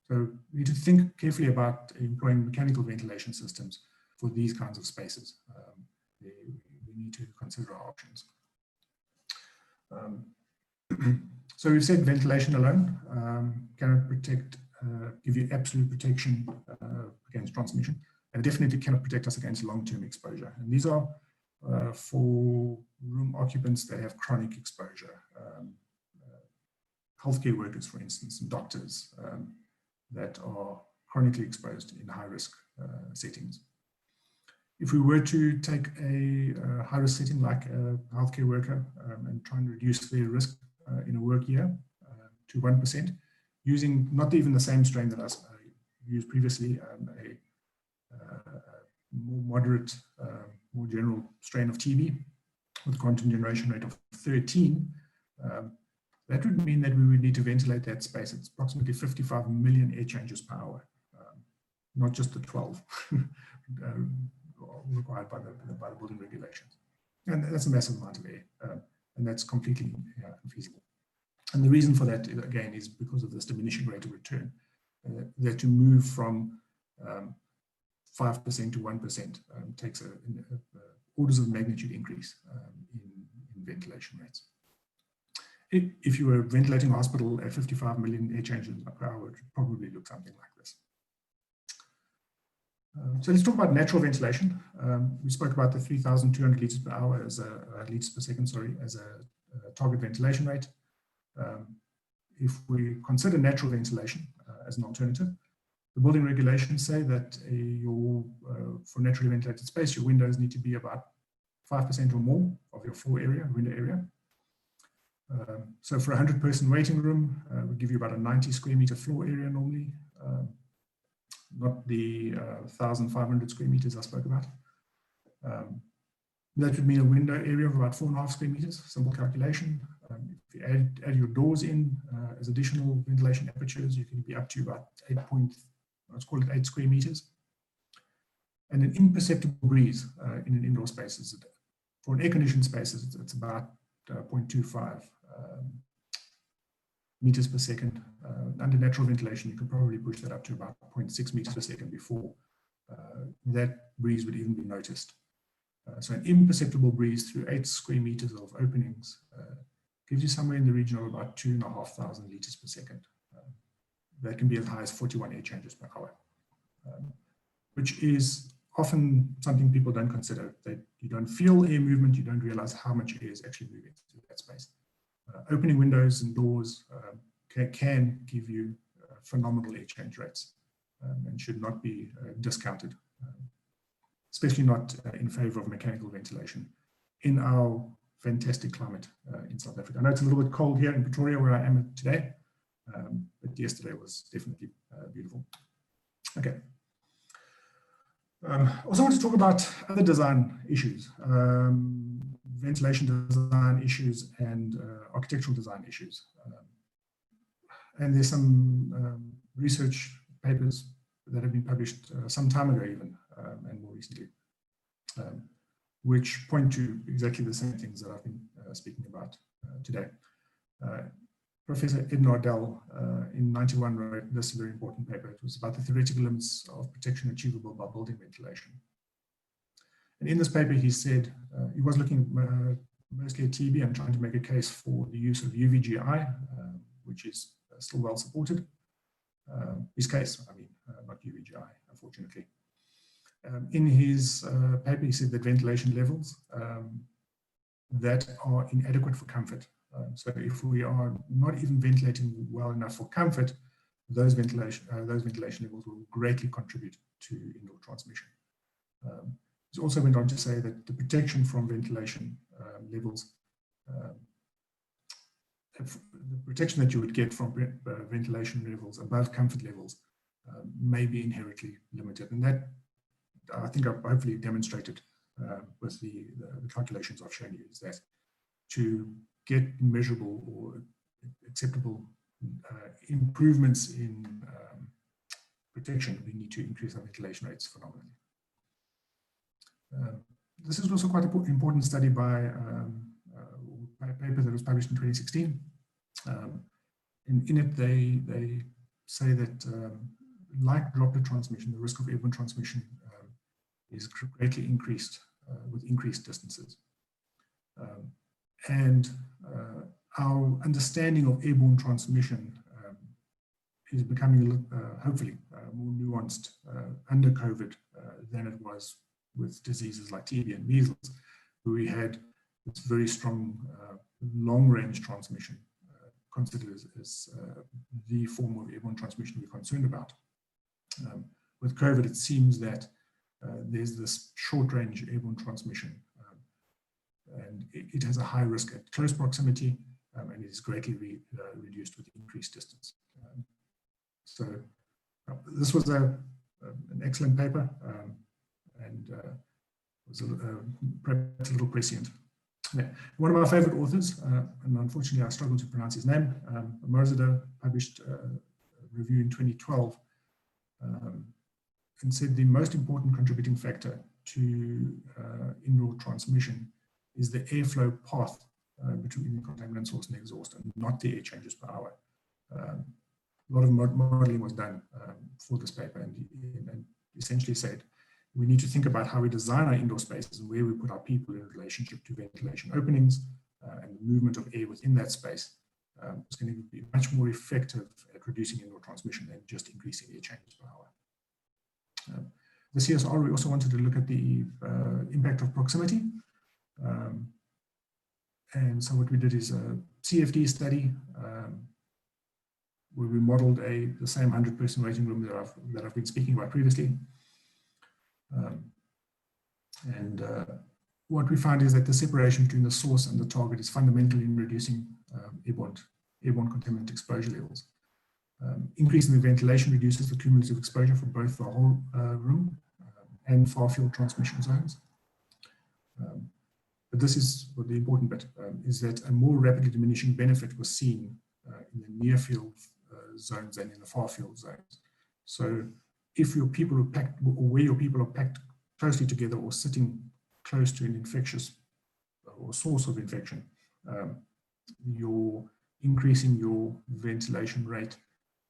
Speaker 5: So we need to think carefully about employing mechanical ventilation systems for these kinds of spaces. We need to consider our options. So we've said ventilation alone cannot give you absolute protection against transmission, and definitely cannot protect us against long-term exposure. And these are for room occupants that have chronic exposure, healthcare workers, for instance, and doctors that are chronically exposed in high-risk settings. If we were to take a high-risk setting like a healthcare worker and try and reduce their risk in a work year to 1%, using not even the same strain that I used previously, a more moderate, more general strain of TB with a quantum generation rate of 13, that would mean that we would need to ventilate that space. It's approximately 55 million air changes per hour, not just the 12 required by the building regulations. And that's a massive amount of air, and that's completely unfeasible. And the reason for that, again, is because of this diminishing rate of return. That to move from 5% to 1% takes orders of magnitude increase in ventilation rates. If you were ventilating a hospital at 55 million air changes per hour, it would probably look something like this. So let's talk about natural ventilation. We spoke about the 3,200 liters per hour as liters per second, sorry, as a target ventilation rate. If we consider natural ventilation as an alternative, the building regulations say that for naturally ventilated space, your windows need to be about 5% or more of your floor area, window area. So for a 100-person waiting room, we give you about a 90 square meter floor area normally, not the 1,500 square meters I spoke about. That would mean a window area of about 4.5 square meters, simple calculation. If you add your doors in as additional ventilation apertures, you can be up to about 8 square meters. And an imperceptible breeze in an indoor space for an air-conditioned space, it's about 0.25 meters per second. Under natural ventilation, you could probably push that up to about 0.6 meters per second before that breeze would even be noticed. So an imperceptible breeze through 8 square meters of openings gives you somewhere in the region of about 2,500 liters per second. That can be as high as 41 air changes per hour, which is often something people don't consider. That you don't feel air movement, you don't realize how much air is actually moving through that space. Opening windows and doors can give you phenomenal air change rates and should not be discounted, especially not in favor of mechanical ventilation in our fantastic climate in South Africa. I know it's a little bit cold here in Pretoria where I am today, but yesterday was definitely beautiful. Okay. Also want to talk about other design issues, ventilation design issues and architectural design issues. And there's some research papers that have been published some time ago even, and more recently, which point to exactly the same things that I've been speaking about today. Professor Ed Nardell in 91 wrote this very important paper. It was about the theoretical limits of protection achievable by building ventilation. And in this paper, he said he was looking mostly at TB and trying to make a case for the use of UVGI, which is still well supported. His case, I mean, not UVGI, unfortunately. In his paper, he said that ventilation levels that are inadequate for comfort. So if we are not even ventilating well enough for comfort, those ventilation levels will greatly contribute to indoor transmission. He also went on to say that the protection from ventilation levels, the protection that you would get from ventilation levels above comfort levels may be inherently limited. And that, I think I've hopefully demonstrated with the calculations I've shown you, is that to get measurable or acceptable improvements in protection, we need to increase our ventilation rates phenomenally. This is also quite an important study by a paper that was published in 2016. In it, they say that like droplet transmission, the risk of airborne transmission is greatly increased with increased distances. And our understanding of airborne transmission is becoming hopefully more nuanced under COVID than it was with diseases like TB and measles, where we had this very strong long-range transmission considered as the form of airborne transmission we're concerned about. With COVID, it seems that there's this short-range airborne transmission, and it has a high risk at close proximity, and it is greatly reduced with increased distance. So this was an excellent paper, and was perhaps a little prescient. Yeah. One of my favorite authors, and unfortunately I struggle to pronounce his name, Morzada, published a review in 2012 and said the most important contributing factor to indoor transmission is the airflow path between the contaminant source and exhaust, and not the air changes per hour. A lot of modeling was done for this paper, and essentially said we need to think about how we design our indoor spaces and where we put our people in relationship to ventilation openings and the movement of air within that space. It's going to be much more effective at reducing indoor transmission than just increasing air changes per hour. The CSIR, we also wanted to look at the impact of proximity. And so what we did is a CFD study where we modeled the same 100-person waiting room that I've been speaking about previously. what we find is that the separation between the source and the target is fundamental in reducing airborne contaminant exposure levels. Increasing the ventilation reduces the cumulative exposure for both the whole room and far-field transmission zones. But this is what the important bit is that a more rapidly diminishing benefit was seen in the near-field zones than in the far-field zones. So if your people are packed, or where your people are packed closely together or sitting close to an infectious or source of infection, you're increasing your ventilation rate.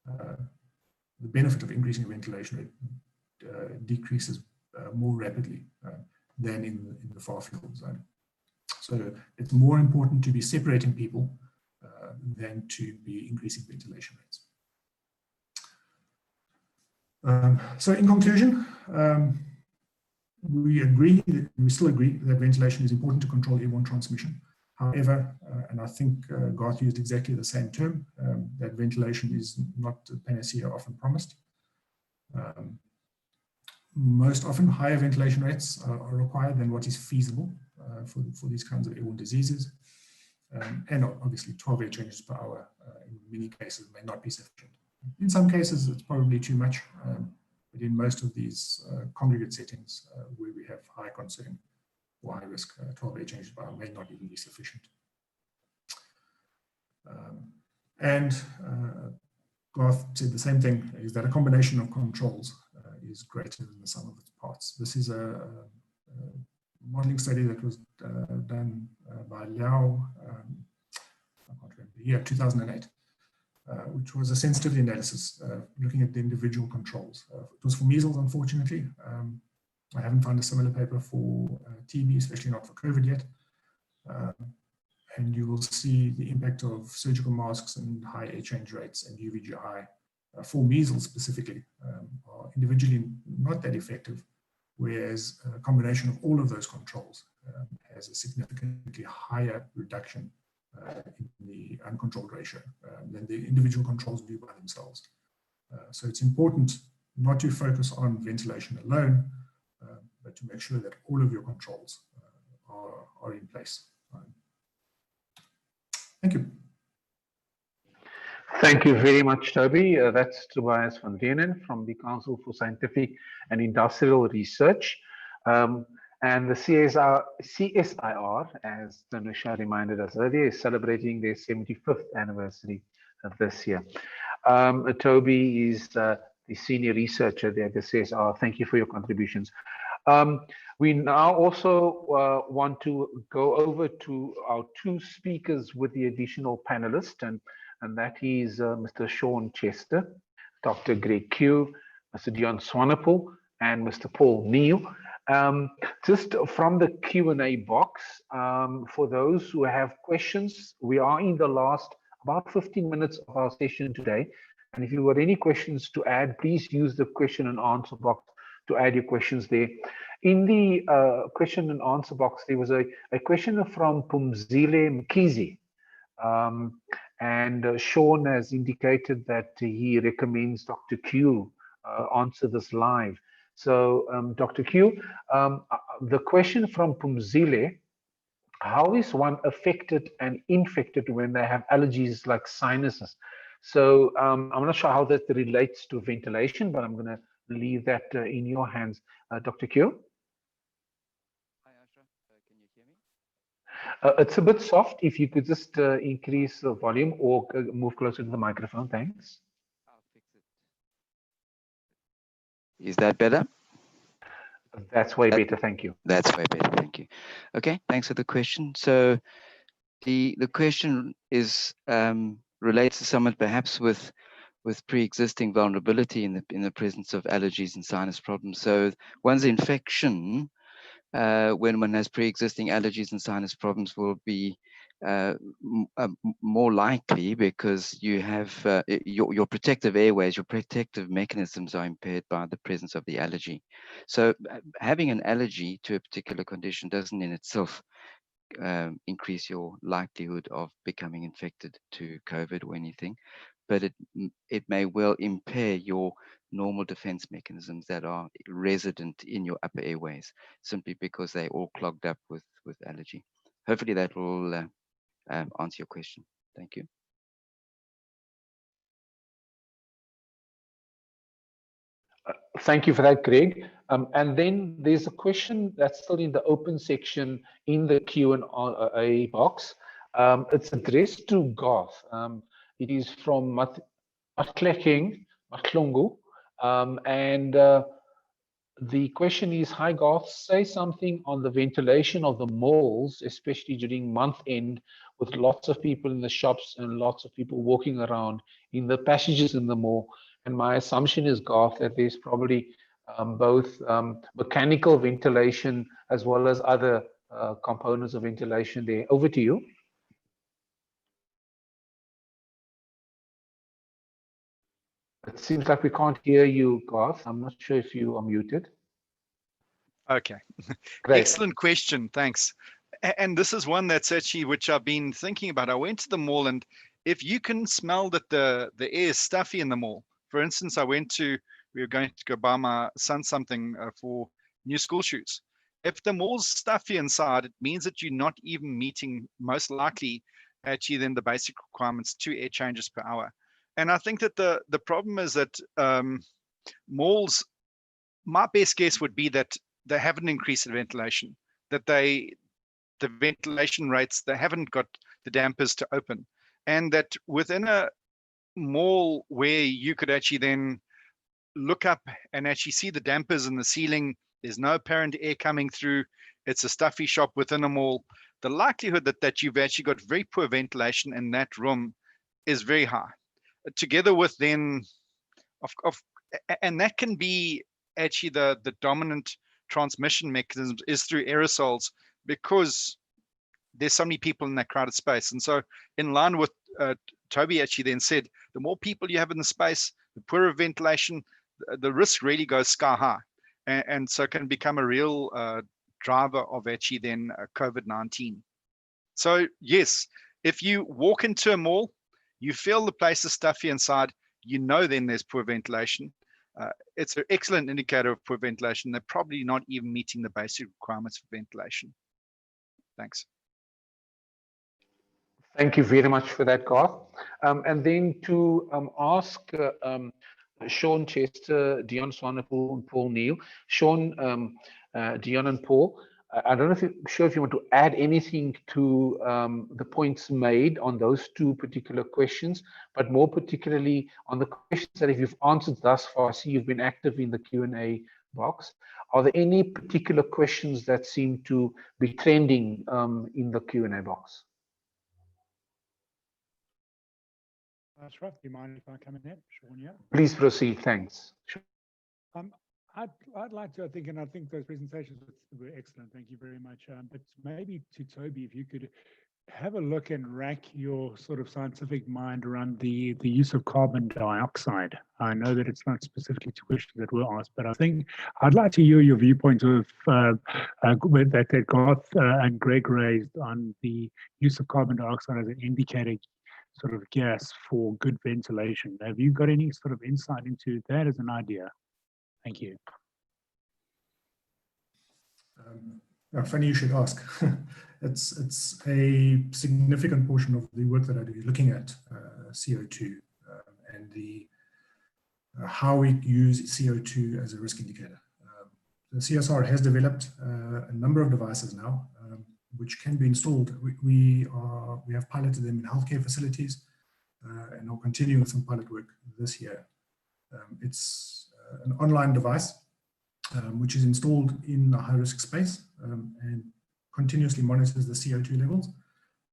Speaker 5: The benefit of increasing ventilation rate decreases more rapidly than in the far-field zone. So it's more important to be separating people than to be increasing ventilation rates. So in conclusion, we still agree that ventilation is important to control airborne transmission. However, and I think Garth used exactly the same term, that ventilation is not the panacea often promised. Most often, higher ventilation rates are required than what is feasible for these kinds of airborne diseases. And obviously, 12 air changes per hour in many cases may not be sufficient. In some cases, it's probably too much, but in most of these congregate settings where we have high concern or high risk, 12 air changes per hour may not even be sufficient. Garth said the same thing, is that a combination of controls is greater than the sum of its parts. This is a modeling study that was done by Liao, I can't remember the year, 2008, which was a sensitivity analysis looking at the individual controls. It was for measles, unfortunately. I haven't found a similar paper for TB, especially not for COVID yet. And you will see the impact of surgical masks and high air change rates and UVGI for measles specifically are individually not that effective, whereas a combination of all of those controls has a significantly higher reduction in the uncontrolled ratio than the individual controls do by themselves. So it's important not to focus on ventilation alone, but to make sure that all of your controls are in place. Thank you.
Speaker 1: Thank you very much, Toby. That's Tobias van Reenen from the Council for Scientific and Industrial Research. And the CSIR, as Tanusha reminded us earlier, is celebrating their 75th anniversary this year. Toby is the senior researcher there at the CSIR. Thank you for your contributions. We now also want to go over to our two speakers with the additional panelist, and that is Mr. Sean Chester, Dr. Greg Q, Mr. Dion Swanepoel, and Mr. Paul Neal. Just from the Q&A box, for those who have questions, we are in the last about 15 minutes of our session today. And if you've got any questions to add, please use the question and answer box to add your questions there. In the question and answer box, there was a question from Pumzile Mkizi. And Sean has indicated that he recommends Dr. Q answer this live. So Dr. Q, the question from Pumzile, how is one affected and infected when they have allergies like sinuses? So I'm not sure how that relates to ventilation, but I'm going to leave that in your hands. Dr. Q?
Speaker 9: Hi, ASHRAE. Can you hear me?
Speaker 1: It's a bit soft. If you could just increase the volume or move closer to the microphone, thanks.
Speaker 9: I'll fix it. Is that better?
Speaker 1: That's way better, thank you.
Speaker 9: That's way better, thank you. Okay, thanks for the question. So the question is relates to somewhat perhaps with pre-existing vulnerability in the presence of allergies and sinus problems. So one's infection when one has pre-existing allergies and sinus problems will be more likely because you have your protective airways, your protective mechanisms are impaired by the presence of the allergy. So having an allergy to a particular condition doesn't in itself increase your likelihood of becoming infected to COVID or anything. but it may well impair your normal defense mechanisms that are resident in your upper airways, simply because they're all clogged up with allergy. Hopefully that will answer your question. Thank you.
Speaker 1: Thank you for that, Greg. And then there's a question that's still in the open section in the Q&A box. It's addressed to Garth. It is from Matlekeng Matlongu. And the question is, hi Garth, say something on the ventilation of the malls, especially during month end, with lots of people in the shops and lots of people walking around in the passages in the mall. And my assumption is, Garth, that there's probably both mechanical ventilation as well as other components of ventilation there. Over to you. It seems like we can't hear you, Garth. I'm not sure if you are muted.
Speaker 2: Okay.
Speaker 1: Great.
Speaker 2: Excellent question. Thanks. And this is one that's actually, which I've been thinking about. I went to the mall, and if you can smell that the air is stuffy in the mall. For instance, we were going to go buy my son something for new school shoes. If the mall's stuffy inside, it means that you're not even meeting, most likely, actually then the basic requirements, 2 air changes per hour. And I think that the problem is that malls, my best guess would be that they haven't increased the ventilation, that the ventilation rates, they haven't got the dampers to open. And that within a mall where you could actually then look up and actually see the dampers in the ceiling, there's no apparent air coming through, it's a stuffy shop within a mall, the likelihood that you've actually got very poor ventilation in that room is very high. Together with then, and that can be actually the dominant transmission mechanism is through aerosols, because there's so many people in that crowded space. And so in line with Toby actually then said, the more people you have in the space, the poorer ventilation, the risk really goes sky high. And so it can become a real driver of actually then COVID-19. So yes, if you walk into a mall, you feel the place is stuffy inside, you know then there's poor ventilation. It's an excellent indicator of poor ventilation. They're probably not even meeting the basic requirements for ventilation. Thanks.
Speaker 1: Thank you very much for that, Garth. And then to ask Sean Chester, Dion Swanepoel, and Paul Neal. Sean, Dion, and Paul, I don't know if you want to add anything to the points made on those 2 particular questions, but more particularly on the questions that if you've answered thus far. I see you've been active in the Q&A box. Are there any particular questions that seem to be trending in the Q&A box?
Speaker 10: Ashraf, do you mind if I come in there? Sean, yeah.
Speaker 1: Please proceed. Thanks.
Speaker 10: I'd like to, and I think those presentations were excellent. Thank you very much. But maybe to Toby, if you could have a look and rack your sort of scientific mind around the use of carbon dioxide. I know that it's not specifically to questions that were asked, but I think I'd like to hear your viewpoint of that Garth and Greg raised on the use of carbon dioxide as an indicator sort of gas for good ventilation. Have you got any sort of insight into that as an idea? Thank you.
Speaker 5: Funny you should ask. It's a significant portion of the work that I do looking at CO2 and the how we use CO2 as a risk indicator. The CSIR has developed a number of devices now which can be installed. We have piloted them in healthcare facilities and will continue with some pilot work this year. It's an online device which is installed in a high-risk space and continuously monitors the CO2 levels.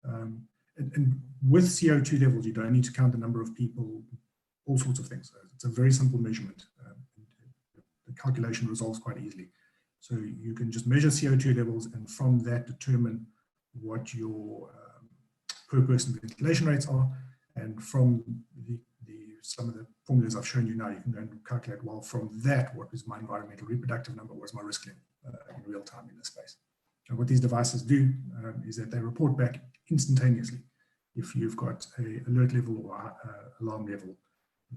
Speaker 5: And with CO2 levels, you don't need to count the number of people, all sorts of things. It's a very simple measurement. The calculation resolves quite easily. So you can just measure CO2 levels and from that determine what your per person ventilation rates are. And from some of the formulas I've shown you now, you can go and calculate, well, from that, what is my environmental reproductive number, what's my risk level in real time in this space. And what these devices do is that they report back instantaneously. if you've got a alert level or alarm level,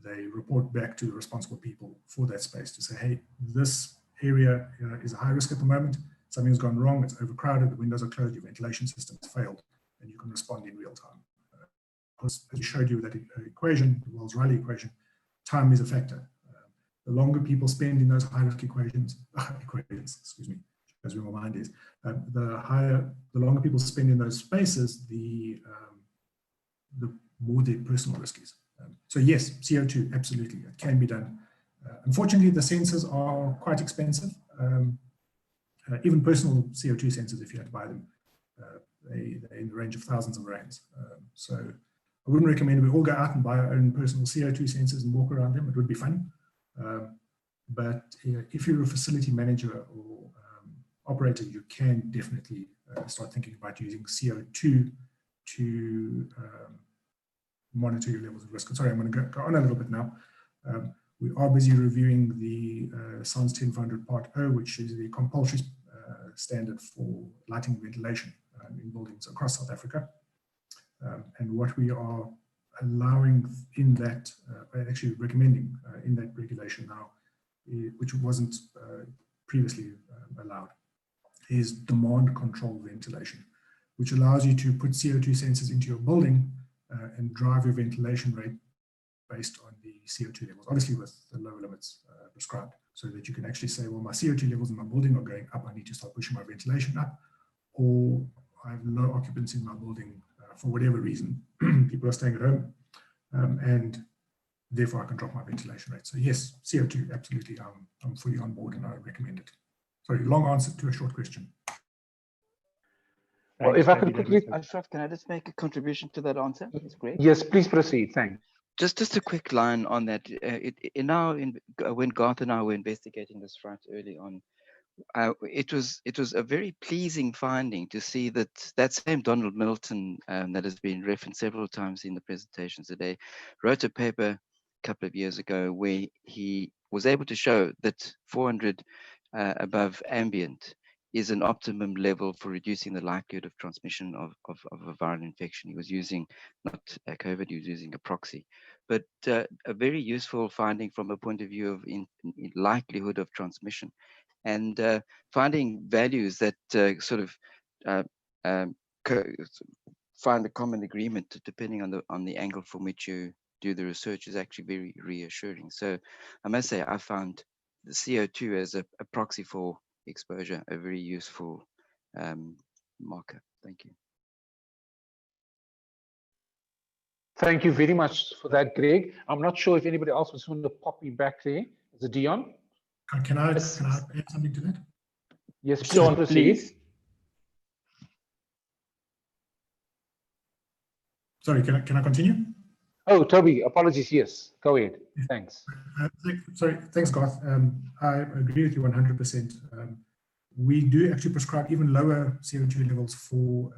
Speaker 5: they report back to the responsible people for that space to say, hey, this area is a high risk at the moment. Something's gone wrong. It's overcrowded. The windows are closed. Your ventilation system has failed, and you can respond in real time. As we showed you with that equation, the Wells-Riley equation, time is a factor. The longer people spend in those high-risk equations, excuse me, as where my mind is, the longer people spend in those spaces, the more their personal risk is. So yes, CO2, absolutely, it can be done. Unfortunately, the sensors are quite expensive. Even personal CO2 sensors, if you had to buy them, they're in the range of thousands of rands. So I wouldn't recommend we all go out and buy our own personal CO2 sensors and walk around them. It would be fun. But if you're a facility manager or operator, you can definitely start thinking about using CO2 to monitor your levels of risk. Sorry, I'm going to go on a little bit now. We are busy reviewing the SANS 10400 Part O, which is the compulsory standard for lighting and ventilation in buildings across South Africa. And what we are allowing in that, actually recommending in that regulation now, which wasn't previously allowed, is demand control ventilation, which allows you to put CO2 sensors into your building and drive your ventilation rate based on the CO2 levels, obviously with the lower limits prescribed, so that you can actually say, well, my CO2 levels in my building are going up, I need to start pushing my ventilation up, or I have low occupancy in my building for whatever reason, people are staying at home, and therefore I can drop my ventilation rate. So yes, CO2, absolutely, I'm fully on board and I recommend it. Sorry, long answer to a short question.
Speaker 1: Well, if I could quickly,
Speaker 9: Ashraf, can I just make a contribution to that answer? It's great.
Speaker 1: Yes, please proceed. Thanks.
Speaker 9: Just a quick line on that. When Garth and I were investigating this right early on, it was a very pleasing finding to see that same Donald Middleton that has been referenced several times in the presentations today wrote a paper a couple of years ago where he was able to show that 400 above ambient is an optimum level for reducing the likelihood of transmission of a viral infection. He was using not COVID, he was using a proxy, but a very useful finding from a point of view of in likelihood of transmission, and finding values that find a common agreement depending on the angle from which you do the research is actually very reassuring. So I must say I found the CO2 as a proxy for exposure a very useful marker. Thank you.
Speaker 1: Thank you very much for that, Greg. I'm not sure if anybody else was going to pop me back there. Is it Dion?
Speaker 5: Can I add something to that?
Speaker 1: Yes,
Speaker 11: Sean, please.
Speaker 5: Sorry, can I continue?
Speaker 1: Oh, Toby, apologies. Yes, go ahead. Thanks.
Speaker 5: Sorry, thanks, Garth. I agree with you 100%. We do actually prescribe even lower CO2 levels for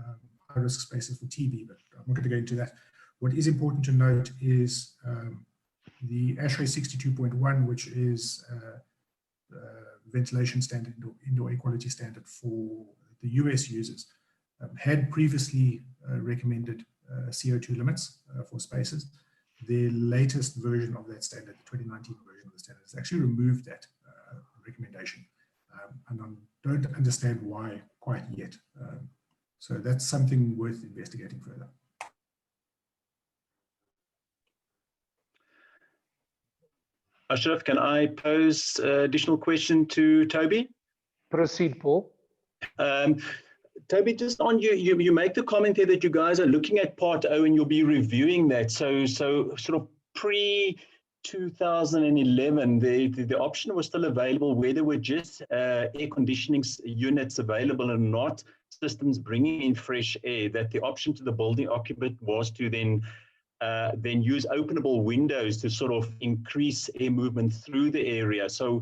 Speaker 5: high-risk spaces for TB, but I'm not going to go into that. What is important to note is the ASHRAE 62.1, which is ventilation standard, indoor air quality standard for the US users, had previously recommended CO2 limits for spaces. The latest version of that standard, the 2019 version of the standard, has actually removed that recommendation. And I don't understand why quite yet. So that's something worth investigating further.
Speaker 11: Ashraf, can I pose additional question to Toby?
Speaker 1: Proceed, Paul.
Speaker 11: Toby, just on you make the comment there that you guys are looking at Part O and you'll be reviewing that. So sort of pre-2011, the option was still available where there were just air conditioning units available and not systems bringing in fresh air, that the option to the building occupant was to then use openable windows to sort of increase air movement through the area. So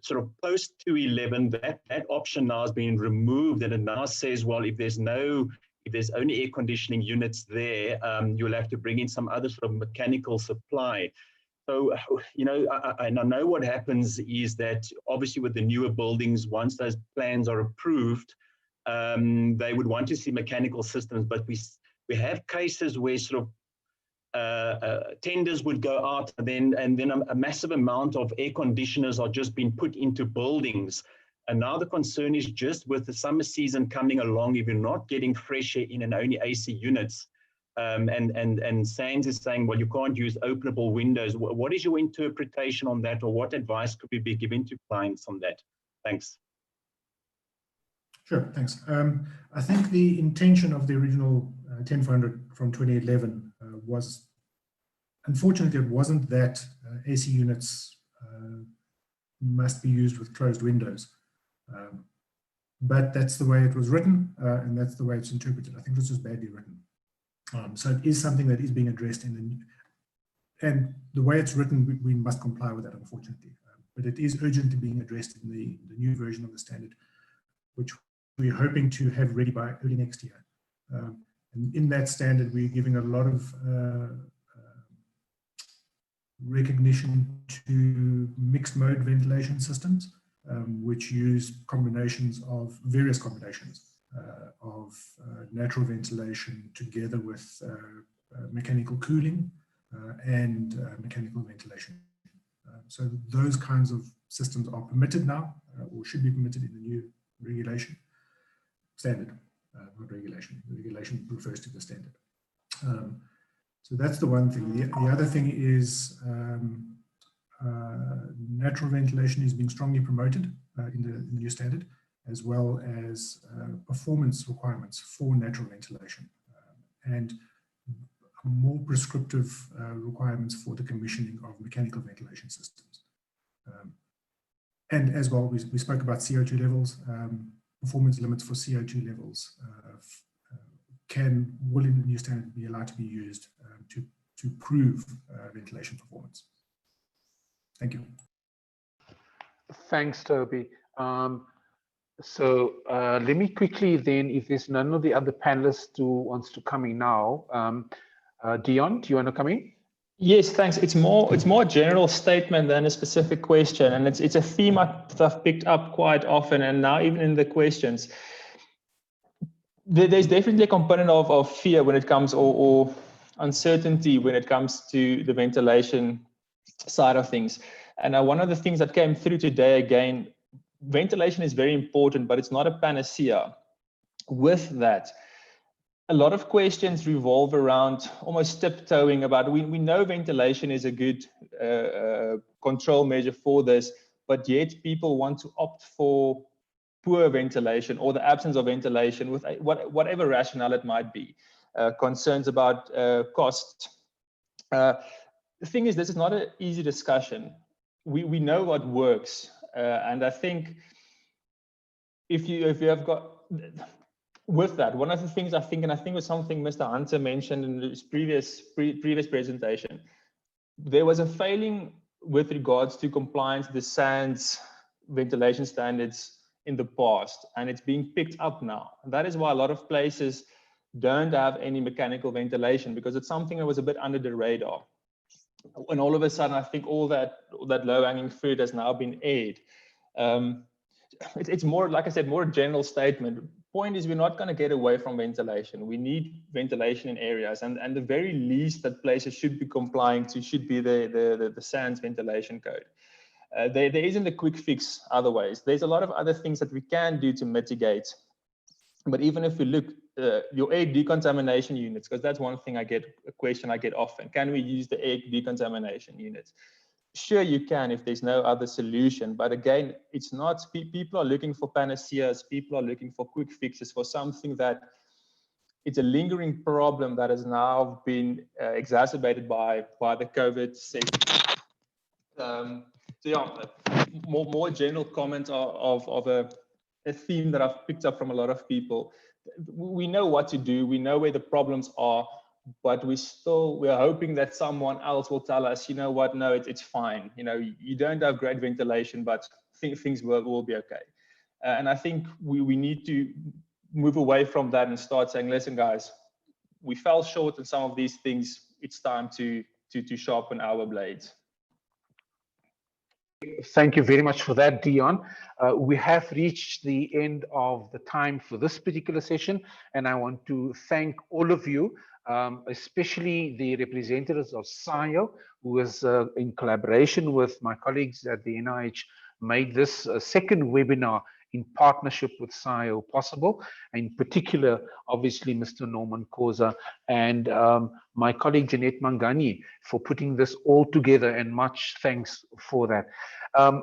Speaker 11: sort of post 2011, that option now has been removed, and it now says, well, if there's only air conditioning units there, you'll have to bring in some other sort of mechanical supply. So, you know, I know what happens is that obviously with the newer buildings, once those plans are approved, they would want to see mechanical systems, but We have cases where sort of tenders would go out, and then a massive amount of air conditioners are just being put into buildings. And now the concern is just with the summer season coming along, if you're not getting fresh air in and only AC units, and SANS is saying, well, you can't use openable windows. What is your interpretation on that, or what advice could we be given to clients on that? Thanks.
Speaker 5: Sure, thanks. I think the intention of the original 10400 from 2011 was, unfortunately, it wasn't that AC units must be used with closed windows. But that's the way it was written, and that's the way it's interpreted. I think this was badly written. So it is something that is being addressed in the new, and the way it's written, we must comply with that, unfortunately. But it is urgently being addressed in the new version of the standard, which we're hoping to have ready by early next year. And in that standard, we're giving a lot of recognition to mixed mode ventilation systems, which use combinations of various combinations of natural ventilation together with mechanical cooling and mechanical ventilation. So those kinds of systems are permitted now, or should be permitted in the new regulation standard, not regulation. The regulation refers to the standard. So that's the one thing. The other thing is natural ventilation is being strongly promoted in the new standard, as well as performance requirements for natural ventilation and more prescriptive requirements for the commissioning of mechanical ventilation systems. And as well, we spoke about CO2 levels. Performance limits for CO2 levels will in the new standard be allowed to be used to prove ventilation performance. Thank you.
Speaker 1: Thanks, Toby. So let me quickly then, if there's none of the other panelists who wants to come in now, Dion, do you want to come in?
Speaker 12: Yes, thanks. It's more a general statement than a specific question, and it's a theme that I've picked up quite often, and now even in the questions. There's definitely a component of fear when it comes, or uncertainty when it comes to the ventilation side of things. And one of the things that came through today, again, ventilation is very important, but it's not a panacea. With that, a lot of questions revolve around almost tiptoeing about, we know ventilation is a good control measure for this, but yet people want to opt for poor ventilation or the absence of ventilation with whatever rationale it might be. Concerns about cost. The thing is, this is not an easy discussion. We know what works, and I think if you have got with that, one of the things I think it was something Mr. Hunter mentioned in his previous presentation, there was a failing with regards to compliance with the SANS ventilation standards in the past, and it's being picked up now. And that is why a lot of places don't have any mechanical ventilation, because it's something that was a bit under the radar. And all of a sudden, I think all that low-hanging fruit has now been aired. It's more, like I said, more a general statement. Point is, we're not going to get away from ventilation. We need ventilation in areas, and the very least that places should be complying to should be the SANS ventilation code. There isn't a quick fix otherwise. There's a lot of other things that we can do to mitigate. But even if we look, your air decontamination units, because that's one thing a question I get often. Can we use the air decontamination units? Sure, you can if there's no other solution. But again, it's not, people are looking for panaceas, people are looking for quick fixes for something that it's a lingering problem that has now been exacerbated by the COVID sector. So yeah, more general comment of a theme that I've picked up from a lot of people. We know what to do, we know where the problems are, but we're hoping that someone else will tell us, you know what, no, it's fine. You know, you don't have great ventilation, but things will be okay. And I think we need to move away from that and start saying, listen, guys, we fell short in some of these things. It's time to sharpen our blades.
Speaker 1: Thank you very much for that, Dion. We have reached the end of the time for this particular session, and I want to thank all of you, especially the representatives of SAIOH, who is in collaboration with my colleagues at the NIOH, made this second webinar in partnership with SAIOH possible. In particular, obviously, Mr. Norman Koza and my colleague Jeanette Mangani for putting this all together, and much thanks for that.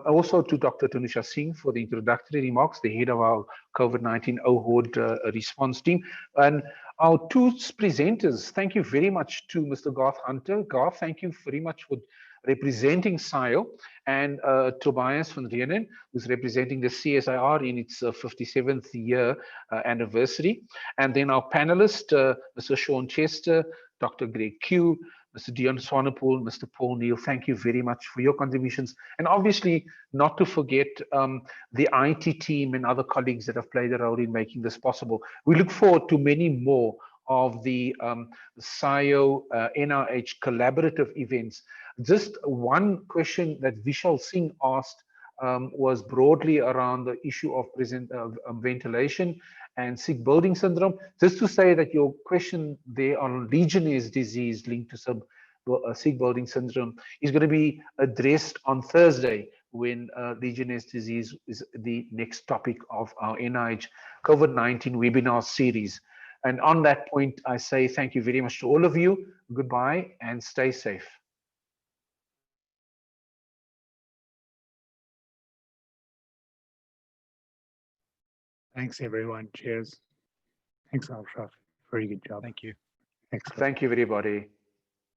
Speaker 1: Also to Dr. Tanisha Singh for the introductory remarks, the head of our COVID-19 OHOD response team. And our two presenters, thank you very much to Mr. Garth Hunter. Garth, thank you very much for representing SAIOH, and Tobias van Reenen, who's representing the CSIR in its 57th year anniversary. And then our panelists, Mr. Sean Chester, Dr. Greg Q, Mr. Dion Swanepoel, Mr. Paul Neal, thank you very much for your contributions. And obviously, not to forget the IT team and other colleagues that have played a role in making this possible. We look forward to many more of the SAIOH NIOH collaborative events. Just one question that Vishal Singh asked was broadly around the issue of ventilation and sick building syndrome. Just to say that your question there on Legionnaire's disease linked to sick building syndrome is going to be addressed on Thursday, when Legionnaire's disease is the next topic of our NIOH COVID-19 webinar series. And on that point, I say thank you very much to all of you. Goodbye and stay safe.
Speaker 10: Thanks, everyone. Cheers. Thanks, Ashraf. Very good job.
Speaker 2: Thank you.
Speaker 10: Excellent.
Speaker 1: Thank you, everybody.